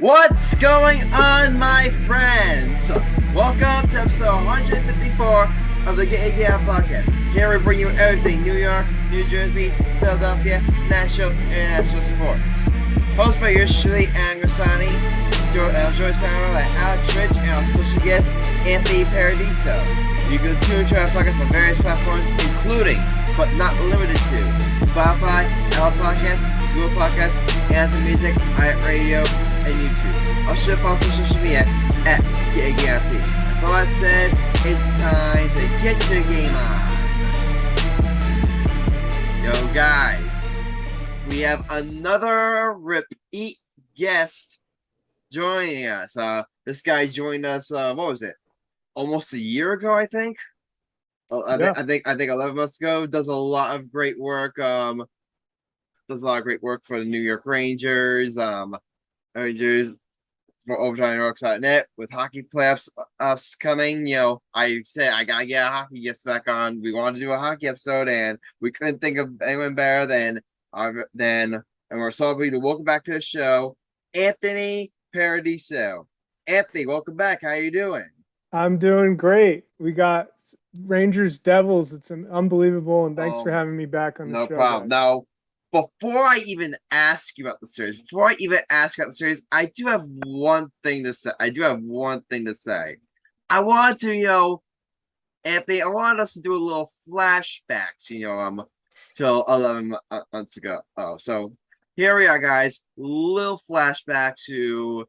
What's going on, my friends? Welcome to episode 154 of the Get AGF podcast. Here we bring you everything New York, New Jersey, Philadelphia, national, international sports. Hosted by yours truly, Grassani, Joyce Morell, Alex Rich, and our special guest, Anthony Paradiso. You can tune to our podcast on various platforms, including, but not limited to, Spotify, Apple Podcasts, Google Podcasts, Amazon Music, iHeartRadio, and YouTube. Also, follow social media at GAGRP. With all that said, it's time to get your game on. Yo, guys, we have another repeat guest joining us. This guy joined us. What was it? Almost a year ago, I think. I think 11 months ago. Does a lot of great work. Does a lot of great work for the New York Rangers. Rangers for OvertimeNorks.net with hockey playoffs coming. You know, I said I gotta get a hockey guest back on. We wanted to do a hockey episode, and we couldn't think of anyone better than and we're so happy to welcome back to the show, Anthony Paradiso. Anthony, welcome back. How you doing? I'm doing great. We got Rangers Devils. It's unbelievable, and thanks for having me back on the show. No problem. Guys. Now, before I even ask you about the series, I do have one thing to say. I wanted to, Anthony, I wanted us to do a little flashbacks, till 11 months ago. Oh, so here we are, guys. Little flashback to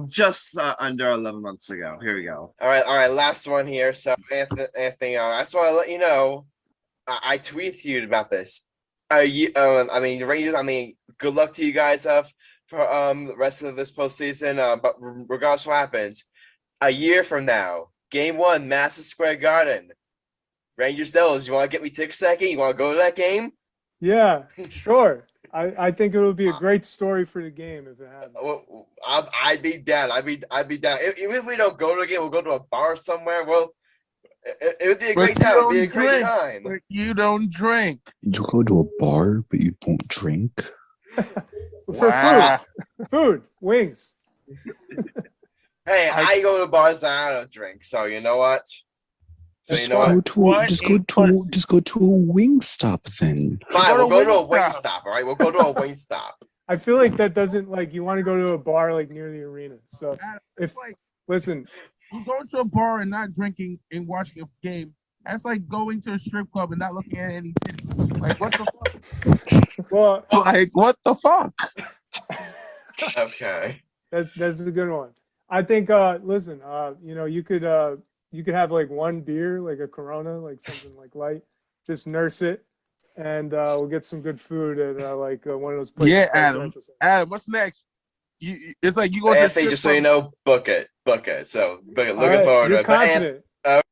just under 11 months ago. Here we go. All right. Last one here. So, Anthony, I just want to let you know, I tweeted you about this. The Rangers. Good luck to you guys for the rest of this postseason. But regardless of what happens, a year from now, Game 1, Madison Square Garden, Rangers Devils. You want to get me tickets second? You want to go to that game? Yeah, sure. I think it would be a great story for the game if it happens. I'd be down. I'd be down. Even if we don't go to a game, we'll go to a bar somewhere. Well, it would be a great time. It would be a great time. But you don't drink. You go to a bar, but you don't drink? For food, wings. Hey, I go to bars and I don't drink, so you know what? Just go to a wing stop then. Fine, we'll go to a wing stop, all right? We'll go to a wing stop. I feel like that doesn't, you want to go to a bar, near the arena. So, listen. You go to a bar and not drinking and watching a game, that's like going to a strip club and not looking at any titties. Like, what the fuck? Well, what the fuck? Okay. That's a good one. I think, listen, you could have one beer, like a Corona, something light, just nurse it, and we'll get some good food at one of those places. Yeah, Adam, what's next? It's like you go to Anthony, just so you know, book it. So looking forward to it. But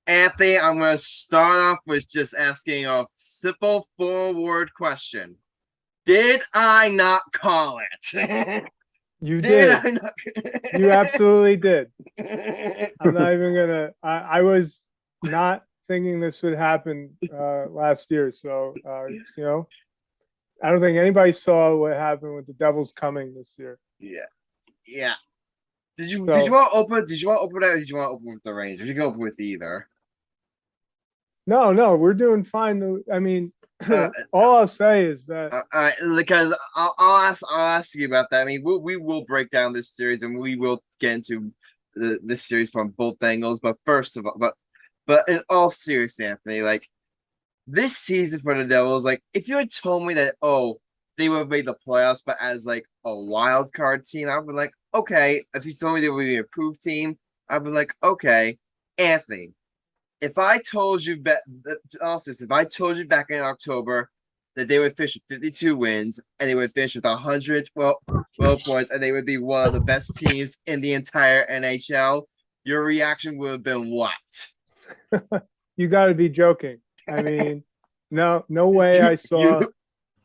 Anthony, I'm going to start off with just asking a simple four-word question. Did I not call it? You did. You absolutely did. I'm not even gonna. I was not thinking this would happen last year. So I don't think anybody saw what happened with the Devils coming this year. Yeah. Did you want to open that? Or did you want to open with the Rangers? You can open with either. No, we're doing fine. All I'll say is that because I'll ask you about that. We will break down this series and we will get into this series from both angles. But first of all, but in all seriousness, Anthony, this season for the Devils, if you had told me that they would have made the playoffs, but as a wild card team, I would be like, okay. If you told me they would be an improved team, I'd be like, okay. Anthony, if I told you back in October that they would finish with 52 wins and they would finish with 112 points and they would be one of the best teams in the entire NHL, your reaction would have been what? You got to be joking. No way. I saw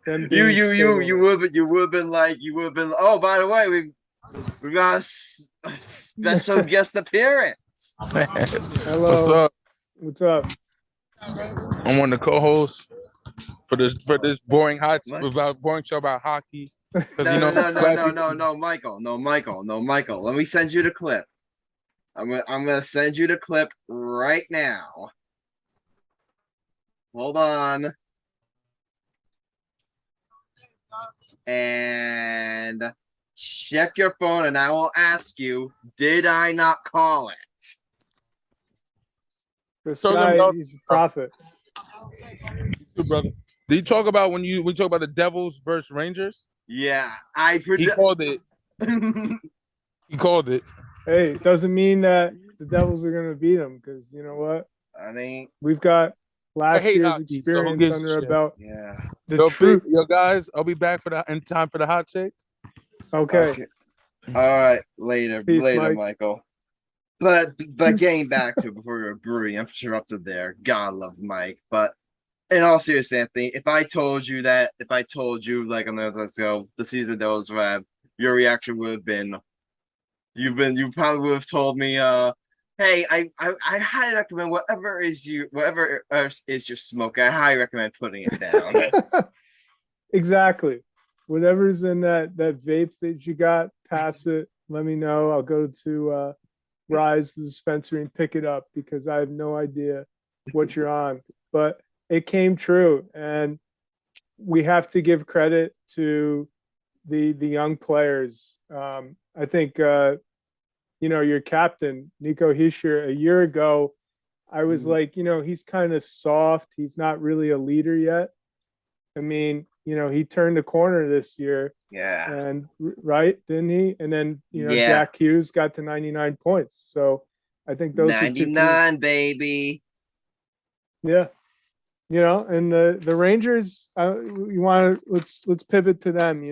them. You would have been. Oh, by the way, we got a special guest appearance. Hello. What's up? What's up? I'm one of the co-hosts. for this boring What? boring show about hockey. Because No, Michael. Let me send you the clip. I'm gonna send you the clip right now. Hold on. And check your phone, and I will ask you, did I not call it? This guy, he's a prophet. Brother. Did you talk about when we talk about the Devils versus Rangers? Yeah, he called it. He called it. Hey, it doesn't mean that the Devils are going to beat them, because you know what? I mean, we've got last year's hockey, experience under our belt. Yeah. Yo, guys, I'll be back in time for the hot take. Okay. All right, later, Peace, Mike. Michael. But getting back to it before we were brewing, I'm interrupted there. God love Mike, but in all seriousness, Anthony, if I told you like a minute ago, the season that was red, your reaction would have been, you probably would have told me, hey, I highly recommend whatever is your smoke, I highly recommend putting it down. Exactly. Whatever's in that vape that you got, pass it. Let me know. I'll go to Rise, the dispensary, and pick it up, because I have no idea what you're on. But it came true, and we have to give credit to the young players. I think your captain, Nico Hischier, a year ago, I was like, he's kind of soft. He's not really a leader yet. I mean, he turned the corner this year. Yeah. And right, didn't he? And then, Yeah. Jack Hughes got to 99 points. So I think those 99, baby. Yeah. And the Rangers, let's pivot to them,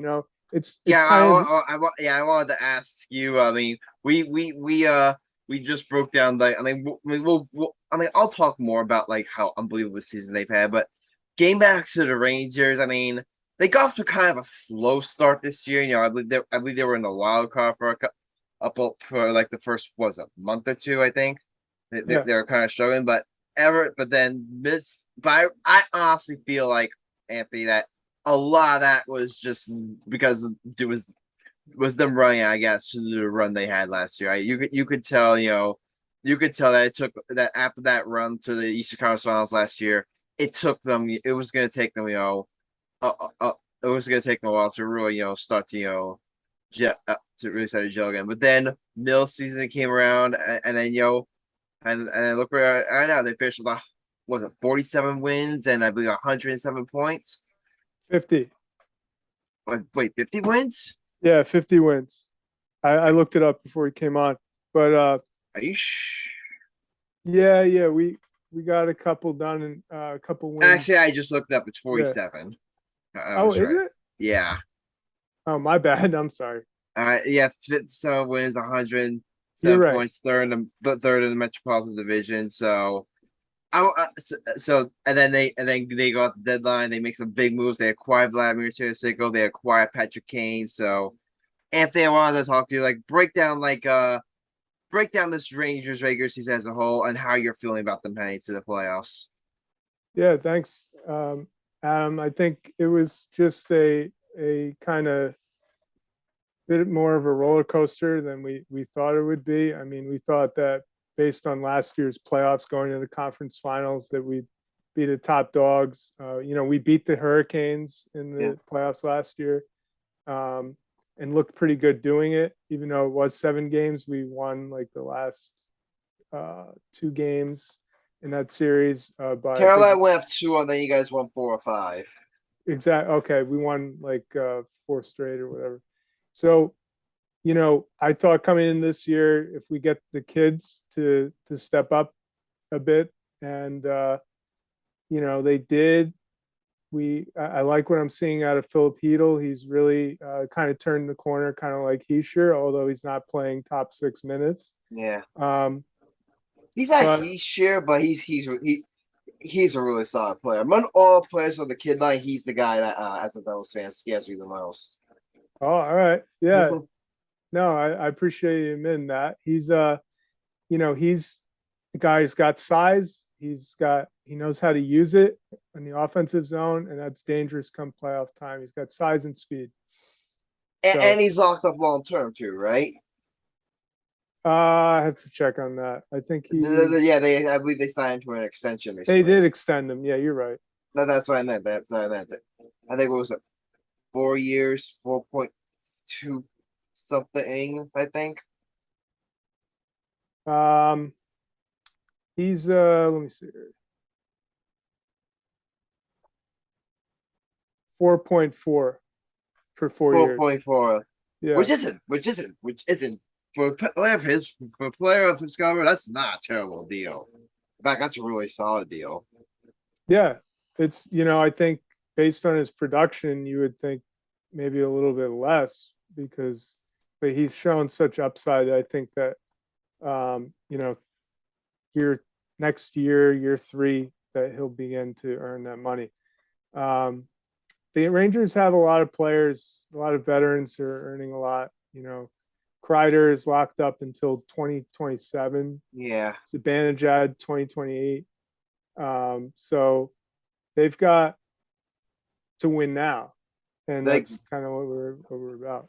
It's I wanted to ask you. I mean, we just broke down I'll talk more about like how unbelievable season they've had, but game back to the Rangers. I mean, they got off to kind of a slow start this year. I believe they were in the wild card for like the first month or two. I think they were kind of struggling, but I honestly feel like, Anthony, that a lot of that was just because it was them running, I guess, to the run they had last year. Right? You could tell that it took that after that run to the Eastern Conference Finals last year, it was going to take them, it was going to take them a while to really, start to, to really start to gel again. But then middle season came around, and then, and look where right now they finished with 47 wins and I believe 107 points. 50. Wait, 50 wins? Yeah, 50 wins. I looked it up before he came on, but are you Yeah, we got a couple done and a couple wins. Actually, I just looked up. It's 47. Yeah. Is it? Yeah. Oh, my bad. I'm sorry. Yeah, so wins 107 points, third in the Metropolitan Division. So, and then they go out the deadline. They make some big moves. They acquire Vladimir Tarasenko. They acquire Patrick Kane. So, Anthony, I wanted to talk to you, break down this Rangers regular season as a whole and how you're feeling about them heading to the playoffs. Yeah, thanks, Adam. I think it was just a kind of bit more of a roller coaster than we thought it would be. I mean, we thought that based on last year's playoffs going into the conference finals that we'd be the top dogs. We beat the Hurricanes in the playoffs last year. And looked pretty good doing it, even though it was 7 games. We won like the last 2 games in that series. Carolina went up 2, and then you guys won 4 or 5. Exactly. Okay, we won like 4 straight or whatever. So, I thought coming in this year, if we get the kids to step up a bit, and they did. I like what I'm seeing out of Philip Hedl. He's really kind of turned the corner, kind of like Hischier, although he's not playing top 6 minutes. Yeah. He's not Hischier, but he's a really solid player. Among all players on the kid line, he's the guy that, as a Devils fan, scares me the most. Oh, all right. Yeah. No, I appreciate you admitting that. He's he's the guy who's got size. He's got he knows how to use it in the offensive zone, and that's dangerous come playoff time. He's got size and speed. And he's locked up long term too, right? I have to check on that. I think he. Yeah, I believe they signed to an extension. They did extend him. Yeah, you're right. No, that's what I meant. That's what I meant. I think it was 4 years, 4.2 something. I think. He's let me see here. 4.4 for 4 years. 4.4. Yeah. Which isn't for a player of his caliber, that's not a terrible deal. In fact, that's a really solid deal. Yeah. It's, I think based on his production, you would think maybe a little bit less but he's shown such upside. I think that, next year 3, that he'll begin to earn that money. The Rangers have a lot of players, a lot of veterans who are earning a lot. Kreider is locked up until 2027. Yeah. Zibanejad 2028. So they've got to win now, and that's kind of what we're about.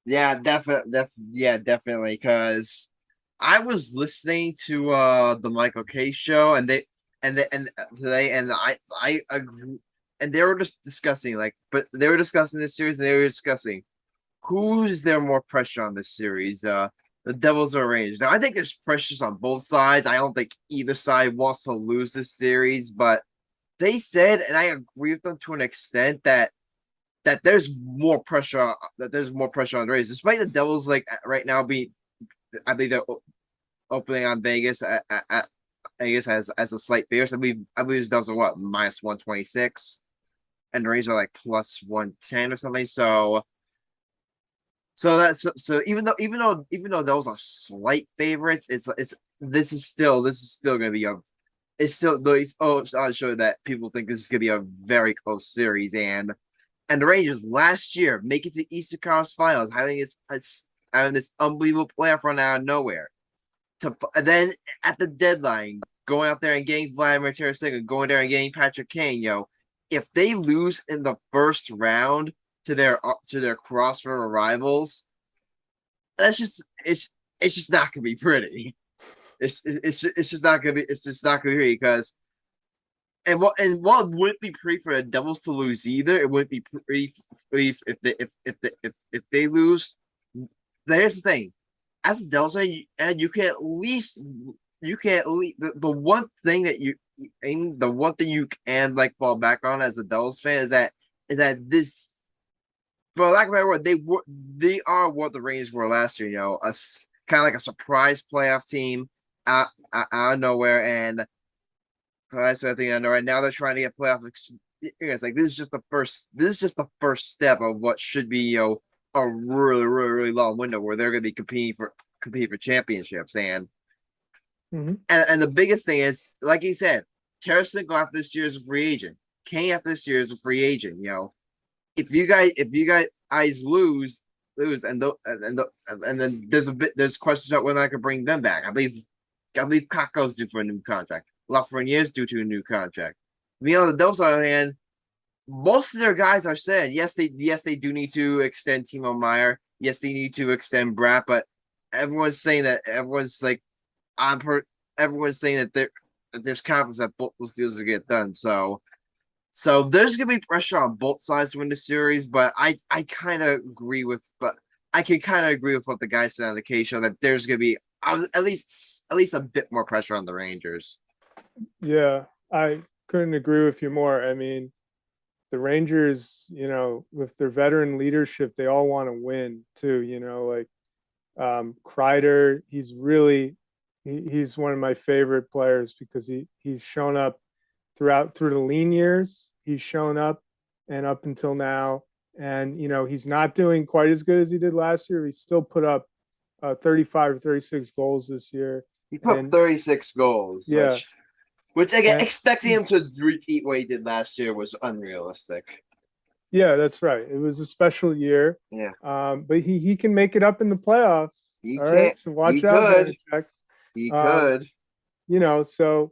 Yeah, definitely. Because I was listening to the Michael K show, and today, and I agree, and they were just discussing they were discussing this series, and they were discussing who's there more pressure on this series, the Devils or Rangers. Now, I think there's pressures on both sides. I don't think either side wants to lose this series, but they said, and I agree with them to an extent, that there's more pressure on the Rangers, despite the Devils right now being, I think they're opening on Vegas at Vegas as a slight favorite. I believe the Devils are what, minus 126, and the Rangers are like plus 110 or something. So even though those are slight favorites, this is still going to be I'll show that people think this is going to be a very close series, and the Rangers last year make it to Eastern Conference Finals, having this unbelievable playoff run out of nowhere. And then at the deadline, going out there and getting Vladimir Tarasenko, going there and getting Patrick Kane, if they lose in the first round to their crossroad rivals, it's just not gonna be pretty. It's just not gonna be pretty, because while it wouldn't be pretty for the Devils to lose either, it wouldn't be pretty if they lose. Here's the thing: as a Devils fan, you can at least the one thing that you can fall back on as a Devils fan is that this, for lack of a better word, they are what the Rangers were last year. A kind of like a surprise playoff team out of nowhere, and that's what I think I know. Right now, they're trying to get playoff experience. This is just the first step of what should be a really, really, really long window where they're going to be competing for championships. And the biggest thing is, like you said, Tarasenko after this year is a free agent. Kane after this year is a free agent. If you guys lose, and then there's questions about whether I can bring them back. I believe Kakko's due for a new contract. Lafreniere's due to a new contract. The Devils, on the other hand, most of their guys are said. Yes, they do need to extend Timo Meier. Yes, they need to extend Bratt, but everyone's saying that there's confidence that both those deals will get done. So there's gonna be pressure on both sides to win the series, but I kind of agree with what the guys said on the K show, that there's gonna be at least a bit more pressure on the Rangers. Yeah, I couldn't agree with you more. I mean, the Rangers, with their veteran leadership, they all want to win too. Kreider, he's one of my favorite players because he's shown up through the lean years. He's shown up and up until now, and he's not doing quite as good as he did last year. He still put up 35 or 36 goals this year. He put up 36 goals. Yeah. Which again, expecting him to repeat what he did last year was unrealistic. Yeah, that's right. It was a special year. Yeah. But he can make it up in the playoffs. He all can. right, so watch out. He could. So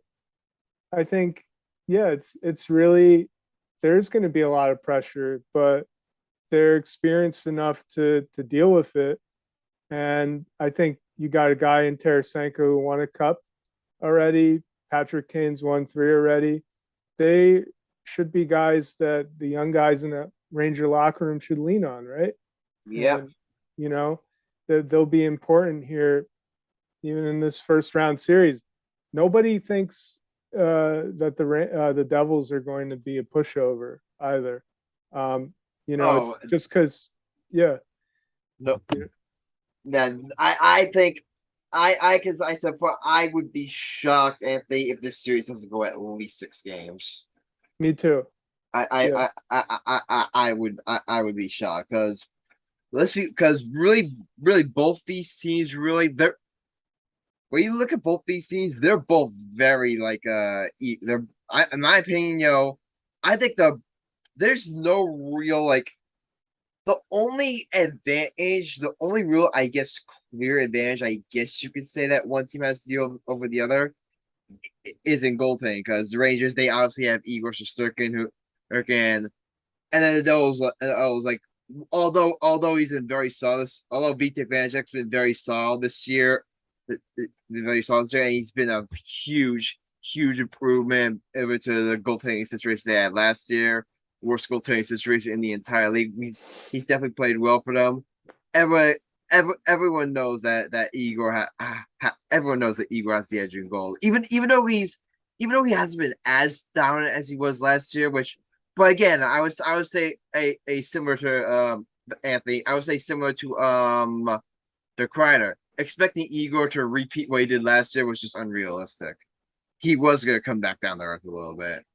I think, yeah, it's really there's going to be a lot of pressure, but they're experienced enough to deal with it. And I think you got a guy in Tarasenko who won a cup already. Patrick Kane's won 3 already. They should be guys that the young guys in the Ranger locker room should lean on, right? Yeah. And, you know, they'll be important here, even in this first round series. Nobody thinks that the Devils are going to be a pushover either. It's just because, yeah. No. Then I think because I said I would be shocked if this series doesn't go at least 6 games. Me too. I would be shocked because really both these teams really they're when you look at both these teams they're both very they're in my opinion I think there's no real the only real I guess clear advantage I guess you could say that one team has to deal over the other is in goaltending because the Rangers they obviously have Igor Shesterkin who and then the Devils although he's been very solid although Vitek Vanacek's been very solid this year very solid this year and he's been a huge improvement over to the goaltending situation they had last year. Worst goaltending situation in the entire league. He's definitely played well for them. Everyone knows that Igor everyone knows that Igor has the edge in goal. Even though he hasn't been as dominant as he was last year, but again, I would say a similar to Anthony. I would say similar to the Kreider. Expecting Igor to repeat what he did last year was just unrealistic. He was going to come back down to earth a little bit.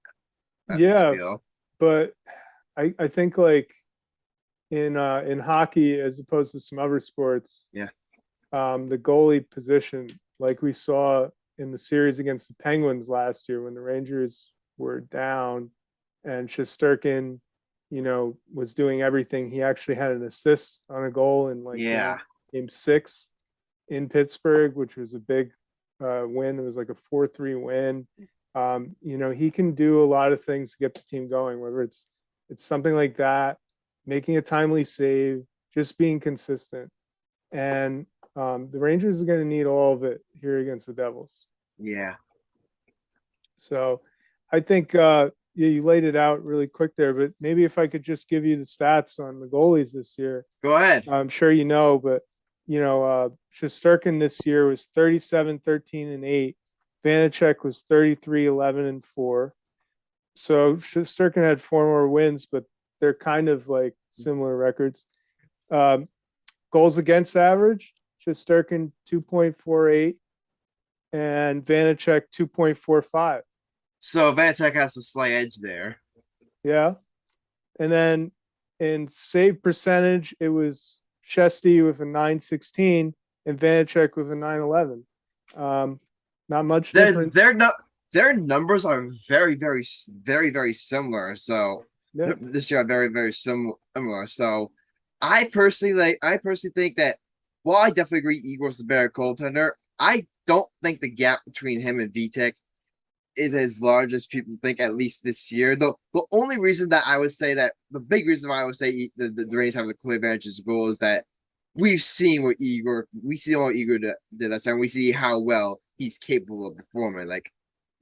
Yeah, but I think in hockey as opposed to some other sports, yeah, the goalie position, like we saw in the series against the Penguins last year when the Rangers were down and Shesterkin, was doing everything. He actually had an assist on a goal in game 6 in Pittsburgh, which was a big win. It was like a 4-3 win. He can do a lot of things to get the team going, whether it's something like that, making a timely save, just being consistent. And the Rangers are going to need all of it here against the Devils. Yeah. So I think you laid it out really quick there, but maybe if I could just give you the stats on the goalies this year. Go ahead. I'm sure but Shesterkin this year was 37-13-8. Vanacek was 33-11-4. So Shesterkin had 4 more wins, but they're kind of like similar records. Goals against average, Shesterkin 2.48 and Vanacek 2.45. So Vanacek has a slight edge there. Yeah. And then in save percentage, it was Shesty with a 916 and Vanacek with a 911. Not much difference. Their numbers are very, very, very, very similar. So this year are very, very similar. So I personally think that while I definitely agree Igor's the better goaltender, I don't think the gap between him and Vitek is as large as people think, at least this year. The only reason that I would say that the big reason why I would say the Rangers have the clear advantage of goal is that we've seen what Igor did last time. We see how well he's capable of performing. Like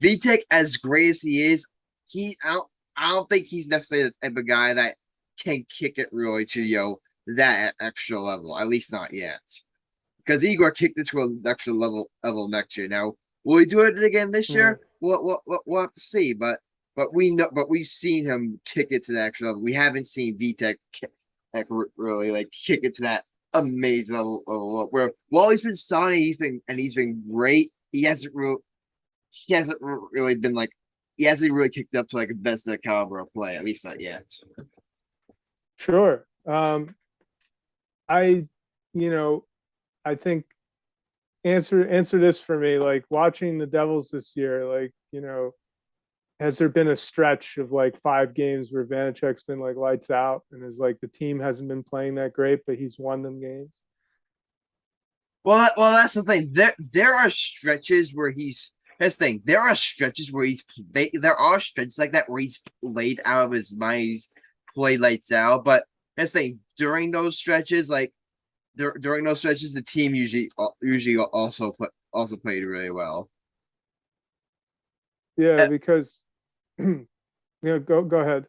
Vitek, as great as he is, I don't think he's necessarily the type of guy that can kick it really to that extra level. At least not yet, because Igor kicked it to an extra level next year. Now, will he do it again this year? We'll have to see. But we've seen him kick it to the extra level. We haven't seen Vitek really kick it to that amazing level where while he's been solid, he's been great. He hasn't really kicked up to a best of caliber of play, at least not yet. Sure. I think answer this for me, watching the Devils this year, has there been a stretch of 5 games where Vanacek's been lights out and is the team hasn't been playing that great, but he's won them games? Well, that's the thing. There are stretches where he's here's the thing. There are stretches where there are stretches like that where he's played out of his mind. He's played lights out. But here's the thing. During those stretches, the team usually also played really well. Yeah, because go ahead.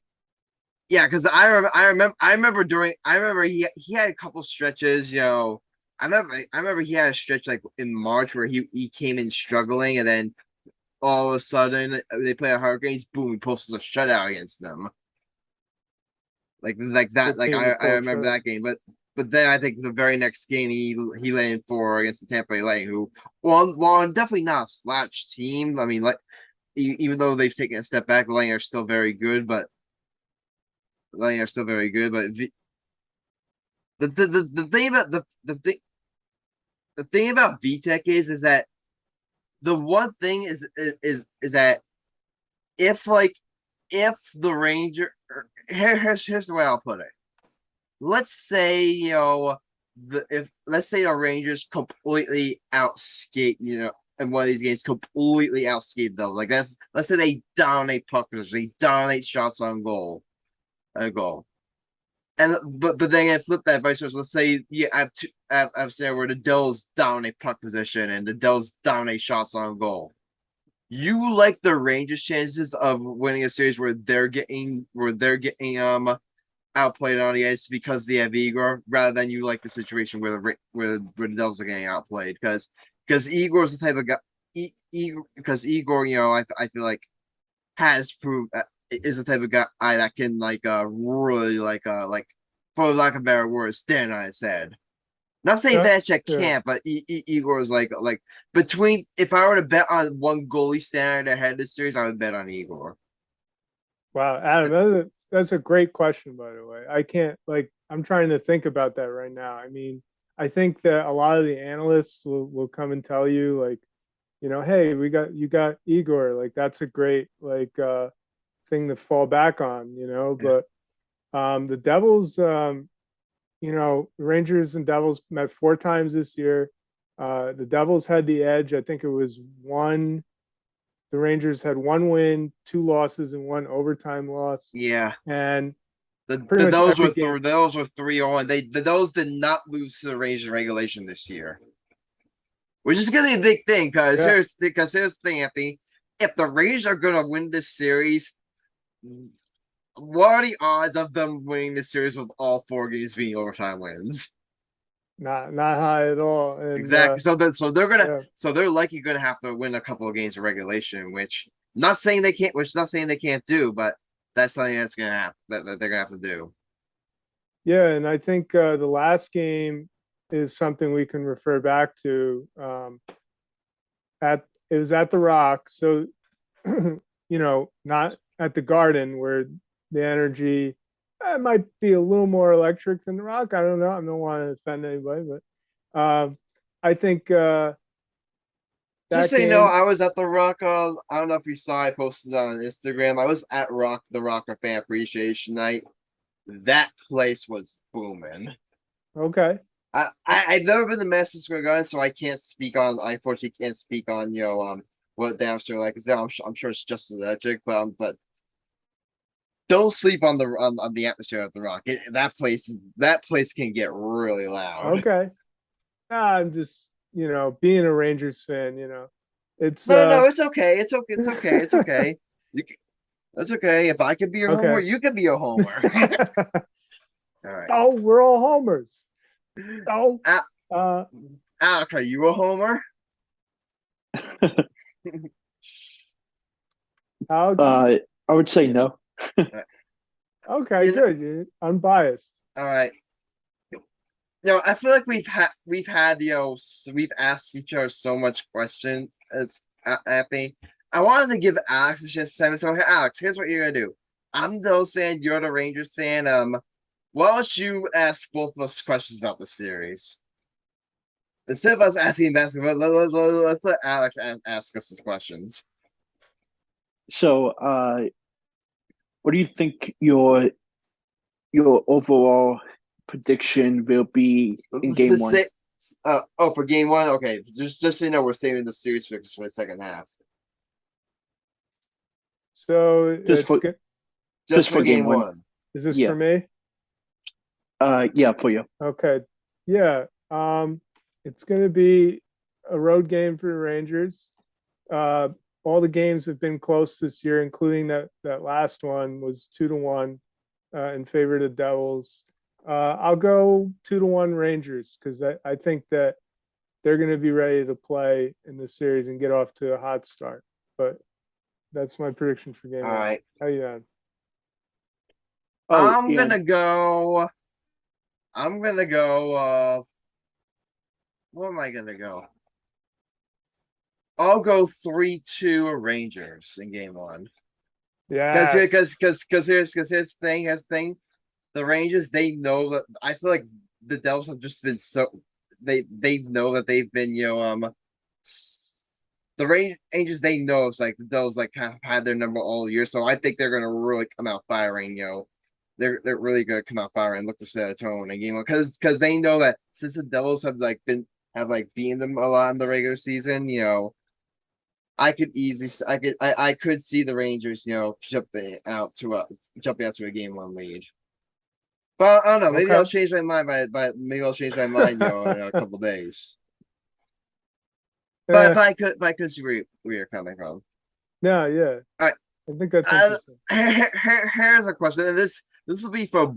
Yeah, because I remember he had a couple stretches, I remember he had a stretch like in March where he came in struggling, and then all of a sudden they play a Hurricanes, boom, he posted a shutout against them. Like that, like I remember that game, but then I think the very next game he lay in for against the Tampa Bay Lightning, who while definitely not a slouch team. I mean, like even though they've taken a step back, the Lightning are still very good, but the thing about VTech is that the one thing is that if the Ranger here's the way I'll put it. Let's say let's say the Rangers completely outskate in one of these games completely outskate them. Like let's say they dominate puck position, they dominate shots on goal. And but then flip that vice versa. Let's say I've said where the Devils dominate puck position and the Devils dominate shots on goal. You like the Rangers' chances of winning a series where they're getting outplayed on the ice because they have Igor, rather than you like the situation where the Devils are getting outplayed because Igor's the type of guy. Because Igor, I feel like has proved is the type of guy that can really for lack of a better word stand on his head. Not saying Vanacek can't, but Igor is like between. If I were to bet on one goalie standing ahead of this series, I would bet on Igor. Wow, Adam, that's a great question, by the way. I can't I'm trying to think about that right now. I mean, I think that a lot of the analysts will come and tell you hey, you got Igor, that's a great thing to fall back on, but the Devils, Rangers and Devils met 4 times this year. The Devils had the edge. I think it was the Rangers had 1 win, 2 losses, and 1 overtime loss. Yeah. And the Devils were 3-0. The Devils did not lose to the Rangers regulation this year. Which is gonna be a big thing because here's the thing, Anthony. If the Rangers are gonna win this series, what are the odds of them winning this series with all 4 games being overtime wins? Not high at all. And, exactly. So they're likely gonna have to win a couple of games of regulation, which not saying they can't do, but that's something that's gonna happen that they're gonna have to do. Yeah, and I think the last game is something we can refer back to. It was at the Rock, so not at the Garden where the energy might be a little more electric than the Rock. I don't know. I don't want to offend anybody, but I think just so you know, I was at the Rock. I don't know if you saw. I posted on Instagram. I was at the Rock Fan Appreciation Night. That place was booming. Okay. I've never been to Madison Square Garden, so I unfortunately can't speak on what the atmosphere like is there. I'm sure it's just as electric, but don't sleep on the atmosphere at the Rock. That place can get really loud. Okay. I'm just being a Rangers fan. It's no, it's okay. It's okay. That's okay. If I could be your homer, you could be a homer. All right. Oh, we're all homers. Oh, Alex, are you a homer? Alex? I would say no. Okay, good. You're unbiased. All right. I feel like we've asked each other so much questions as Anthony. I wanted to give Alex a chance to say, so Alex, here's what you're gonna do. I'm the Devils fan, you're the Rangers fan. Why don't you ask both of us questions about the series? Instead of us asking basketball, let's let Alex ask us his questions. So, what do you think your overall prediction will be in game 1? For game 1, okay. Just so you know, we're saving the series fixes for the second half. So Just for Just for game one. Is this Yeah. for me? Yeah, for you. Okay. Yeah. It's going to be a road game for the Rangers. All the games have been close this year, including that last one was 2-1 in favor of the Devils. I'll go 2-1 Rangers because I think that they're going to be ready to play in the series and get off to a hot start. But that's my prediction for game All one. right. How you on? Oh, I'm gonna go. What am I gonna go? I'll go 3-2 Rangers in game one. Yeah. Because here's the thing. The Rangers, they know that I feel like the Devils have just been so they know that they've been the Rangers, they know it's like the Devils like kind of had their number all year, so I think they're gonna really come out firing. They're really gonna come out firing and look to set a tone in game one because they know that since the Devils have beaten them a lot in the regular season. I could see the Rangers jumping out to a game one lead. But I don't know. Maybe Okay. I'll change my mind maybe I'll change my mind in a couple days. But I could see where you're coming from. No, yeah. All right. I think that's interesting. Here's a question. And this will be for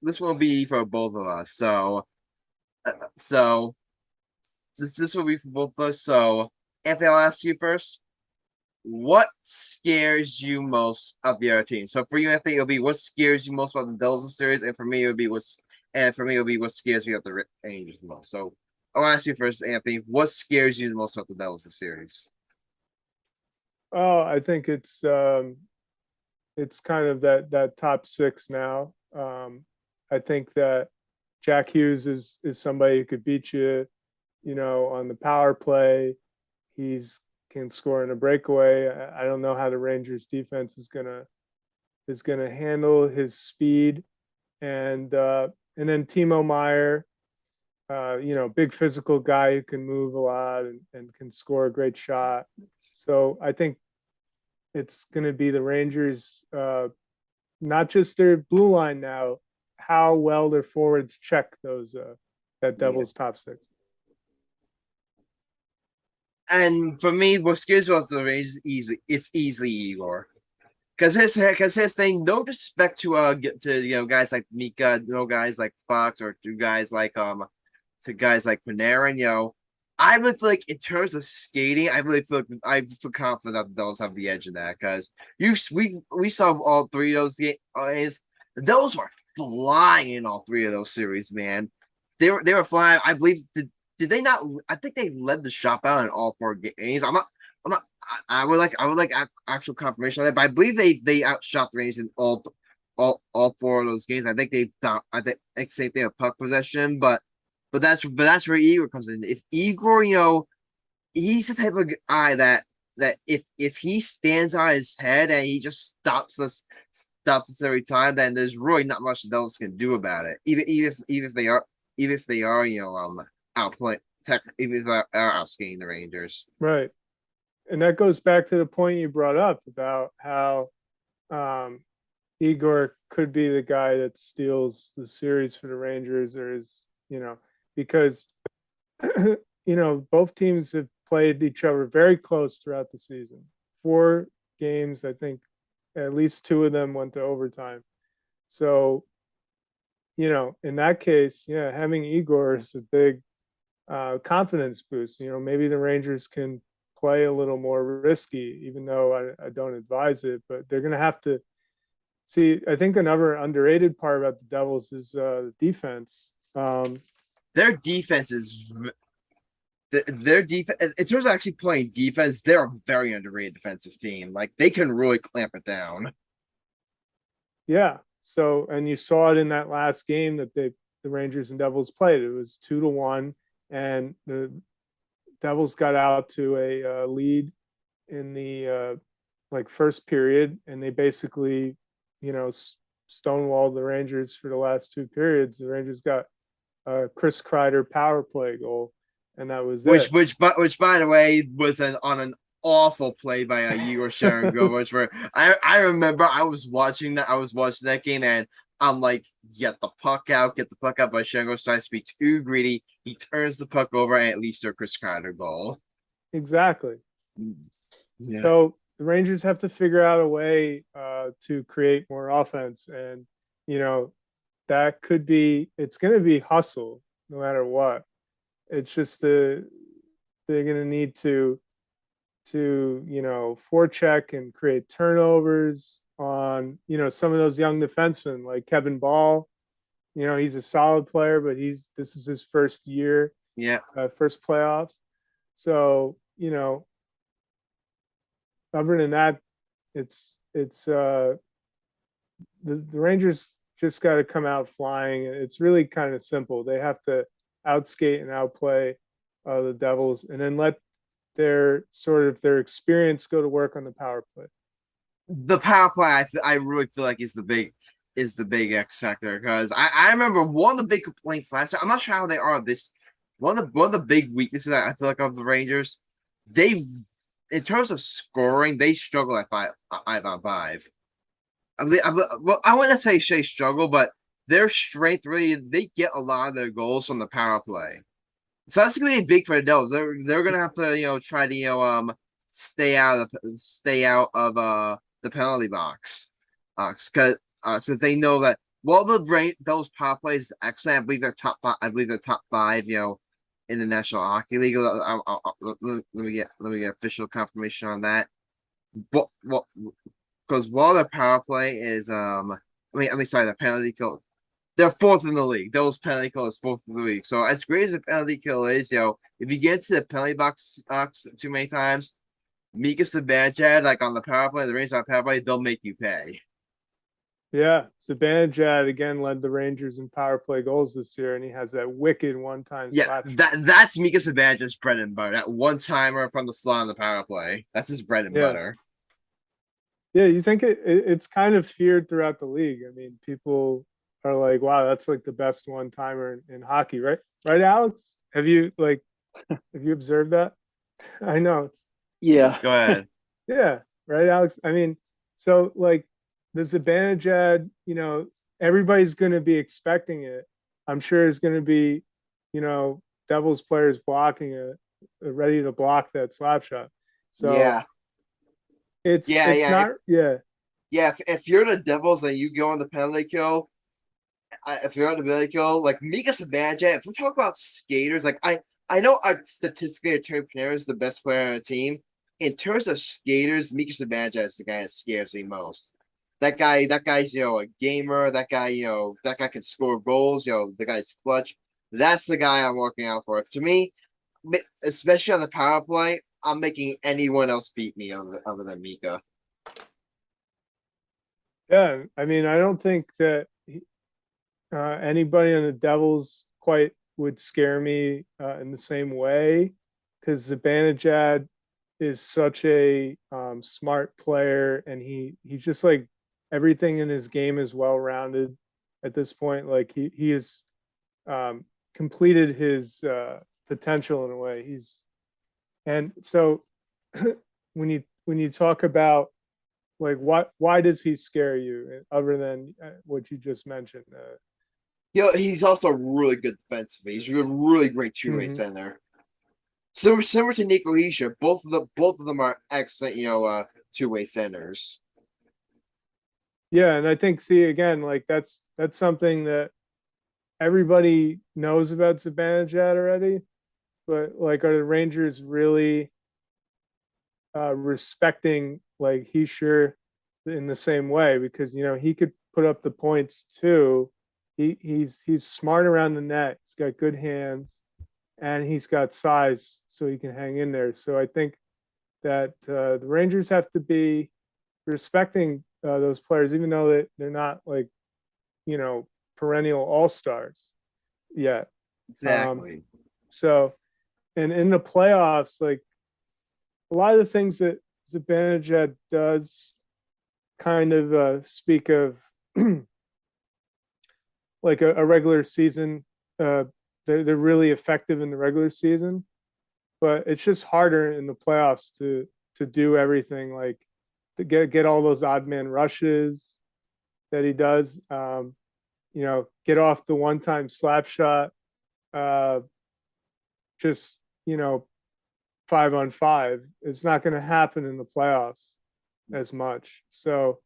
this will be for both of us. So this will be for both of us. So Anthony, I'll ask you first. What scares you most of the other team? So for you, Anthony, it'll be what scares you most about the Devils series, and for me, it'll be what scares me about the Rangers the most. So I'll ask you first, Anthony. What scares you the most about the Devils series? Oh, I think it's kind of that top six now. I think that Jack Hughes is somebody who could beat you, on the power play. He's can score in a breakaway. I don't know how the Rangers defense is gonna handle his speed, and then Timo Meyer, big physical guy who can move a lot and can score a great shot. So I think it's going to be the Rangers, not just their blue line now, how well their forwards check that Devils top six. And for me, what scares me about the Rangers it's easily Igor. Because his thing, no respect to guys like Mika, guys like Fox, or to guys like Panarin. I really feel like in terms of skating, I feel confident that the Devils have the edge in that because we saw all three of those games. The Devils were flying in all three of those series, man. They were flying. I believe did they not? I think they led the shot out in all four games. I'm not. I would like actual confirmation of that, but I believe they outshot the Rangers in all four of those games. I think same thing of puck possession, but that's where Igor comes in. If Igor, he's the type of guy that if he stands on his head and he just stops us every time, then there's really not much the Devils can do about it. Even if they are outplay even if they are outskating the Rangers. Right. And that goes back to the point you brought up about how Igor could be the guy that steals the series for the Rangers, or is, because, both teams have played each other very close throughout the season. 4 games, I think at least 2 of them went to overtime. So, in that case, having Igor is a big confidence boost. Maybe the Rangers can play a little more risky, even though I don't advise it, but they're going to have to see. I think another underrated part about the Devils is the defense. Their defense is their defense. In terms of actually playing defense, they're a very underrated defensive team. Like they can really clamp it down. Yeah. So, and you saw it in that last game that the Rangers and Devils played. It was 2-1, and the Devils got out to a lead in the first period, and they basically, stonewalled the Rangers for the last 2 periods. The Rangers got a Chris Kreider power play goal, and that was which by the way was on an awful play by Igor Sharangovich where I remember I was watching that game and I'm like, get the puck out, but Sharangovich tries to be too greedy. He turns the puck over and at least a Chris Kreider goal. Exactly. Yeah. So the Rangers have to figure out a way to create more offense, and that could be. It's going to be hustle no matter what. It's just they're going to need to forecheck and create turnovers on some of those young defensemen like Kevin Ball. He's a solid player, but this is his first year, first playoffs. So other than that, it's the Rangers just got to come out flying. It's really kind of simple. They have to outskate and outplay the Devils, and then let their experience go to work on the power play. The power play, I really feel like is the big X factor because I remember one of the big complaints last year. I'm not sure how they are this. One of the big weaknesses I feel like of the Rangers, in terms of scoring, they struggle at 5-on-5. I wouldn't say struggle, but their strength really they get a lot of their goals from the power play. So that's gonna be big for the Devils. They're gonna have to try to stay out of the penalty box, because since they know that those power plays is excellent. I believe they're top five. I believe they're top five. In the National Hockey League. Let me get official confirmation on that. But because while their power play is the penalty kill, they're fourth in the league. Those penalty kill is fourth in the league. So as great as the penalty kill is, if you get into the penalty box too many times, Mika Zibanejad, like on the power play, the Rangers on power play, they'll make you pay. Yeah, Zibanejad again led the Rangers in power play goals this year, and he has that wicked one-time slap. That's Mika Zibanejad's bread and butter. That one-timer from the slot on the power play. That's his bread and butter. Yeah, you think it's kind of feared throughout the league. I mean, people are like, "Wow, that's like the best one-timer in hockey," right? Right, Alex? Have you observed that? I know. Yeah. Go ahead. Yeah, right, Alex. I mean, so like the Zibanejad, everybody's going to be expecting it. I'm sure it's going to be, Devils players blocking it, ready to block that slap shot. So it's not. If you're the Devils and you go on the penalty kill, if you're on the penalty kill, like Mika Zibanejad, if we talk about skaters, like I know statistically Terry Panarin is the best player on the team. In terms of skaters, Mika Zibanejad is the guy that scares me most. That guy's a gamer. That guy can score goals. The guy's clutch. That's the guy I'm working out for. To me, especially on the power play, I'm making anyone else beat me other than Mika. Yeah, I mean, I don't think that anybody on the Devils quite would scare me in the same way, because Zibanejad is such a smart player, and he's just like everything in his game is well rounded at this point. Like he has completed his potential in a way. And so when you talk about like why does he scare you other than what you just mentioned? He's also really good defensively. He's a really great two-way center. So similar to Nico Hischier, both of them are excellent, two-way centers. Yeah, and I think again, like that's something that everybody knows about Zibanejad already, but like are the Rangers really respecting like Hischier in the same way? Because he could put up the points too. He's smart around the net. He's got good hands, and he's got size, so he can hang in there. So I think that the Rangers have to be respecting those players, even though they're not like perennial all-stars yet. Exactly. So, and in the playoffs, like a lot of the things that Zibanejad does kind of speak of like a regular season. They're really effective in the regular season, but it's just harder in the playoffs to to do everything, like to get all those odd man rushes that he does. Get off the one-time slap shot. Just 5-on-5. It's not going to happen in the playoffs as much. So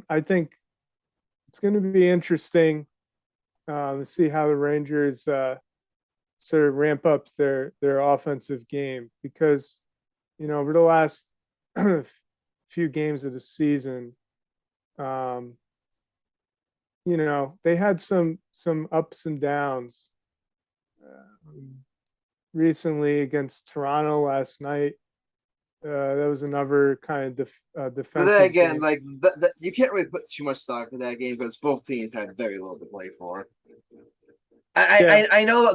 I think it's going to be interesting to see how the Rangers sort of ramp up their offensive game, because over the last few games of the season, they had some ups and downs. Recently against Toronto last night, that was another kind of defensive. But then again, game. like you can't really put too much stock in that game because both teams had very little to play for. I know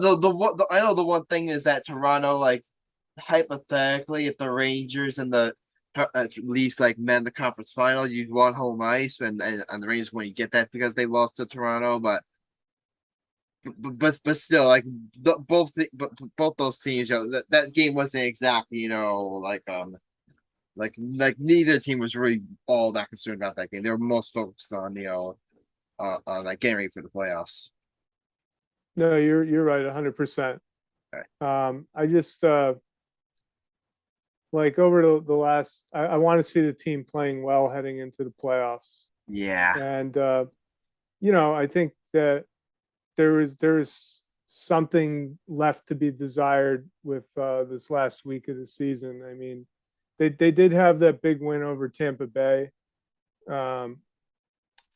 I know the one thing is that Toronto, like, hypothetically, if the Rangers and the at least like men the conference final, you'd want home ice, and the Rangers wouldn't get that because they lost to Toronto, but still, like both those teams, that game wasn't exactly like neither team was really all that concerned about that game. They were most focused on like getting ready for the playoffs. No, you're right, 100%. Okay. I just like over the last, I want to see the team playing well heading into the playoffs. Yeah, and I think that there is something left to be desired with this last week of the season. I mean, they did have that big win over Tampa Bay,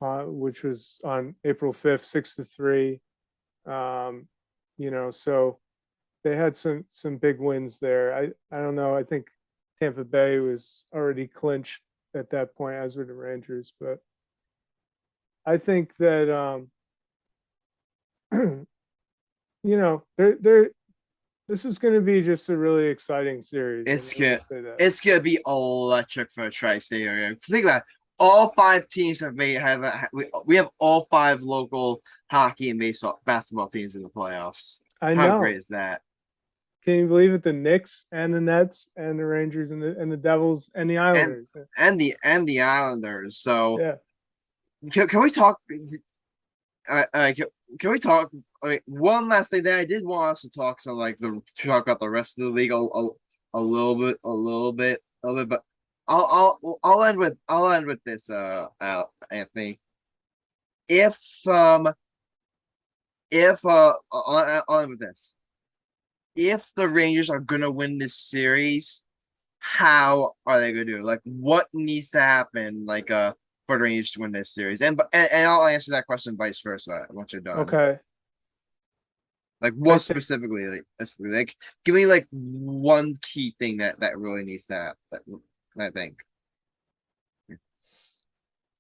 which was on April 5th, 6-3. So they had some big wins there. I don't know. I think Tampa Bay was already clinched at that point, as were the Rangers, but I think that this is going to be just a really exciting series. It's gonna be electric for a tri-state area. Think about it. All 5 teams we have all 5 local hockey and basketball teams in the playoffs. I know. How great is that? Can you believe it? The Knicks and the Nets and the Rangers and the Devils and the Islanders and the Islanders. So yeah. Can we talk? Can we talk? One last thing that I did want us to talk. So talk about the rest of the league a little bit. But I'll end with this, Anthony. I'll end with this. If the Rangers are gonna win this series, how are they gonna do it? Like, what needs to happen, for the Rangers to win this series? And I'll answer that question vice versa once you're done. Okay. Like, what specifically? Like, give me one key thing that really needs to happen. I think.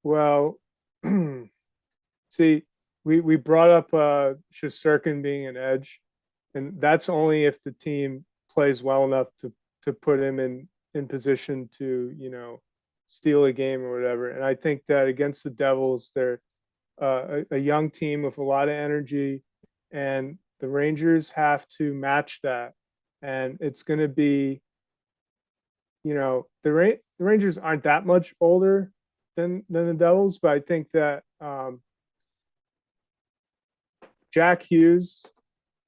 Well, see, we brought up Shesterkin being an edge, and that's only if the team plays well enough to put him in position to steal a game or whatever. And I think that against the Devils, they're a young team with a lot of energy, and the Rangers have to match that. And it's going to be, the Rangers aren't that much older than the Devils, but I think that Jack Hughes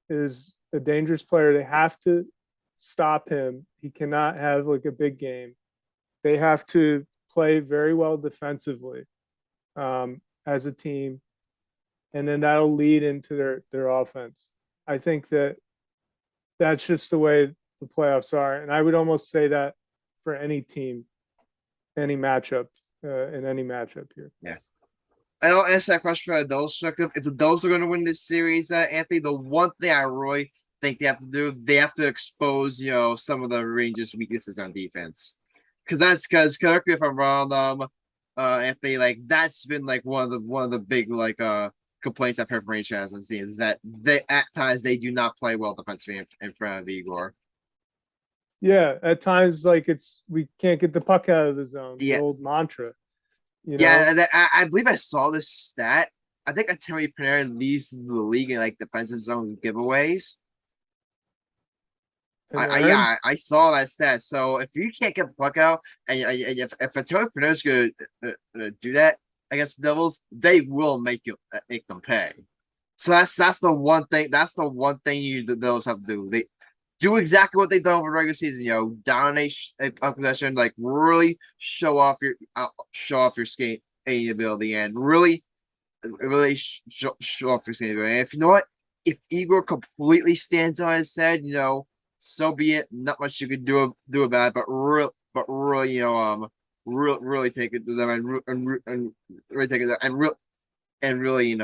is a dangerous player. They have to stop him. He cannot have a big game. They have to play very well defensively as a team, and then that'll lead into their offense. I think that's just the way the playoffs are, and I would almost say that for any team, any matchup, in any matchup here. Yeah. And I'll answer that question from the Devils' perspective. If the Devils are going to win this series, Anthony, the one thing I really think they have to do, they have to expose, some of the Rangers' weaknesses on defense. Because correct me if I'm wrong, Anthony, that's been one of the big complaints I've heard from Rangers fans on the is that at times they do not play well defensively in front of Igor. Yeah, at times we can't get the puck out of the zone. The old mantra. Yeah, and I believe I saw this stat. I think Artemi Panarin leads the league in defensive zone giveaways. I saw that stat. So if you can't get the puck out, and if a Toronto is going to do that against the Devils, they will make them pay. So that's the one thing. That's the one thing the Devils have to do. They do exactly what they've done over the regular season. Dominate possession, like really show off your skating ability, and really show off your skating ability. And if you know what, if Igor completely stands on his head, so be it. Not much you can do about it, but really, really take it to them and really take it and really, and really,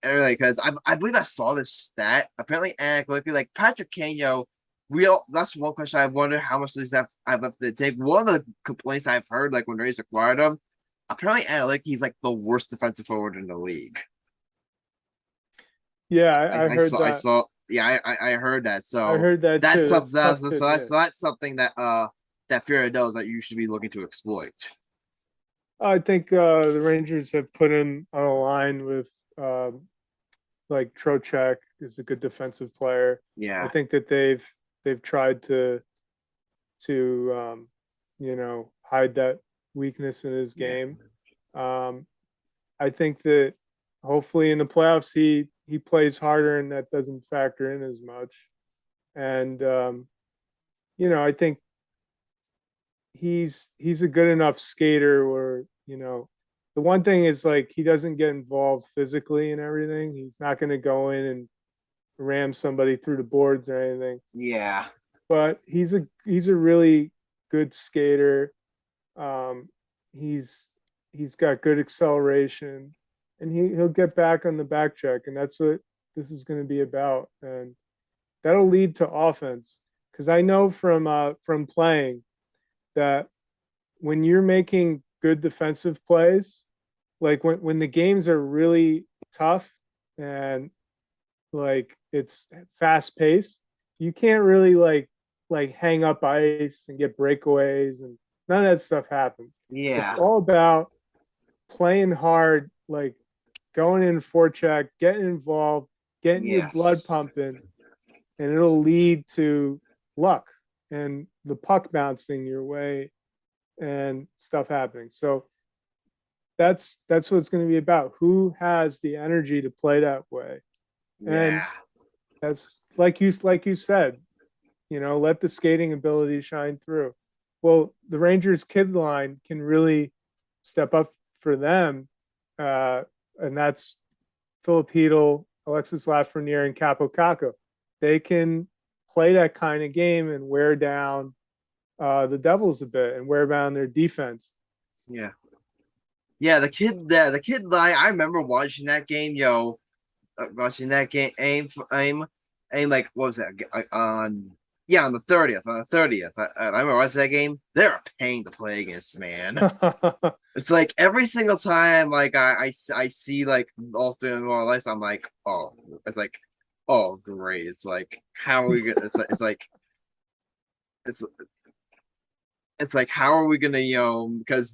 because I believe I saw this stat. Apparently, analytically, like Patrick Kane, that's one question I wonder how much of this I've left to take. One of the complaints I've heard, like when Rays acquired him, apparently, analytically, he's like the worst defensive forward in the league. Yeah, I heard that. I heard that. So I heard that that's too. something. That's something that that Fury does that you should be looking to exploit. I think the Rangers have put him on a line with like Trocheck is a good defensive player. Yeah, I think that they've tried to hide that weakness in his game. I think that hopefully in the playoffs he plays harder and that doesn't factor in as much. And I think he's a good enough skater where, the one thing is like he doesn't get involved physically and everything. He's not going to go in and ram somebody through the boards or anything. Yeah. But he's a really good skater. He's got good acceleration, and he'll get back on the back check, and that's what this is going to be about. And that'll lead to offense, because I know from playing that when you're making good defensive plays, like when the games are really tough and like it's fast paced, you can't really like hang up ice and get breakaways, and none of that stuff happens. Yeah. It's all about playing hard, like going in forecheck, getting involved, getting your blood pumping, and it'll lead to luck and the puck bouncing your way and stuff happening. So that's what it's going to be about. Who has the energy to play that way? And that's like you said, let the skating ability shine through. Well, the Rangers kid line can really step up for them, and that's Philip Hedl, Alexis Lafreniere, and Capo Caco. They can play that kind of game and wear down the Devils a bit and wear down their defense. Yeah. Yeah, the kid line. I remember watching that game, aim, like what was that on the 30th. On the 30th, I remember watching that game. They're paying to play against, man. It's like every single time, like I see like all students more or less, I'm like, oh, it's like, oh great. It's like how are we gonna? It's like how are we gonna because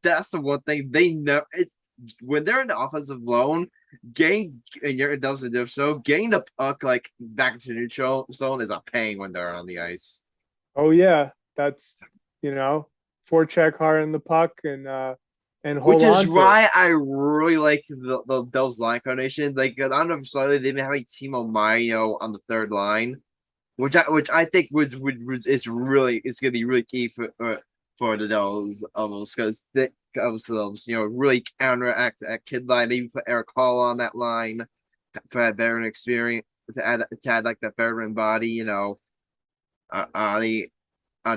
that's the one thing they know. It's when they're in the offensive zone, getting the puck like back into the neutral zone is a pain when they're on the ice. Oh yeah, that's forecheck hard in the puck and hold which is on why I really like the Devils line coordination. Like I don't know if slightly they didn't have a Timo Meyer on the third line, which I think is gonna be really key for the Devils because themselves, really counteract that kid line. Maybe put Eric Hall on that line for that veteran experience to add like that veteran body.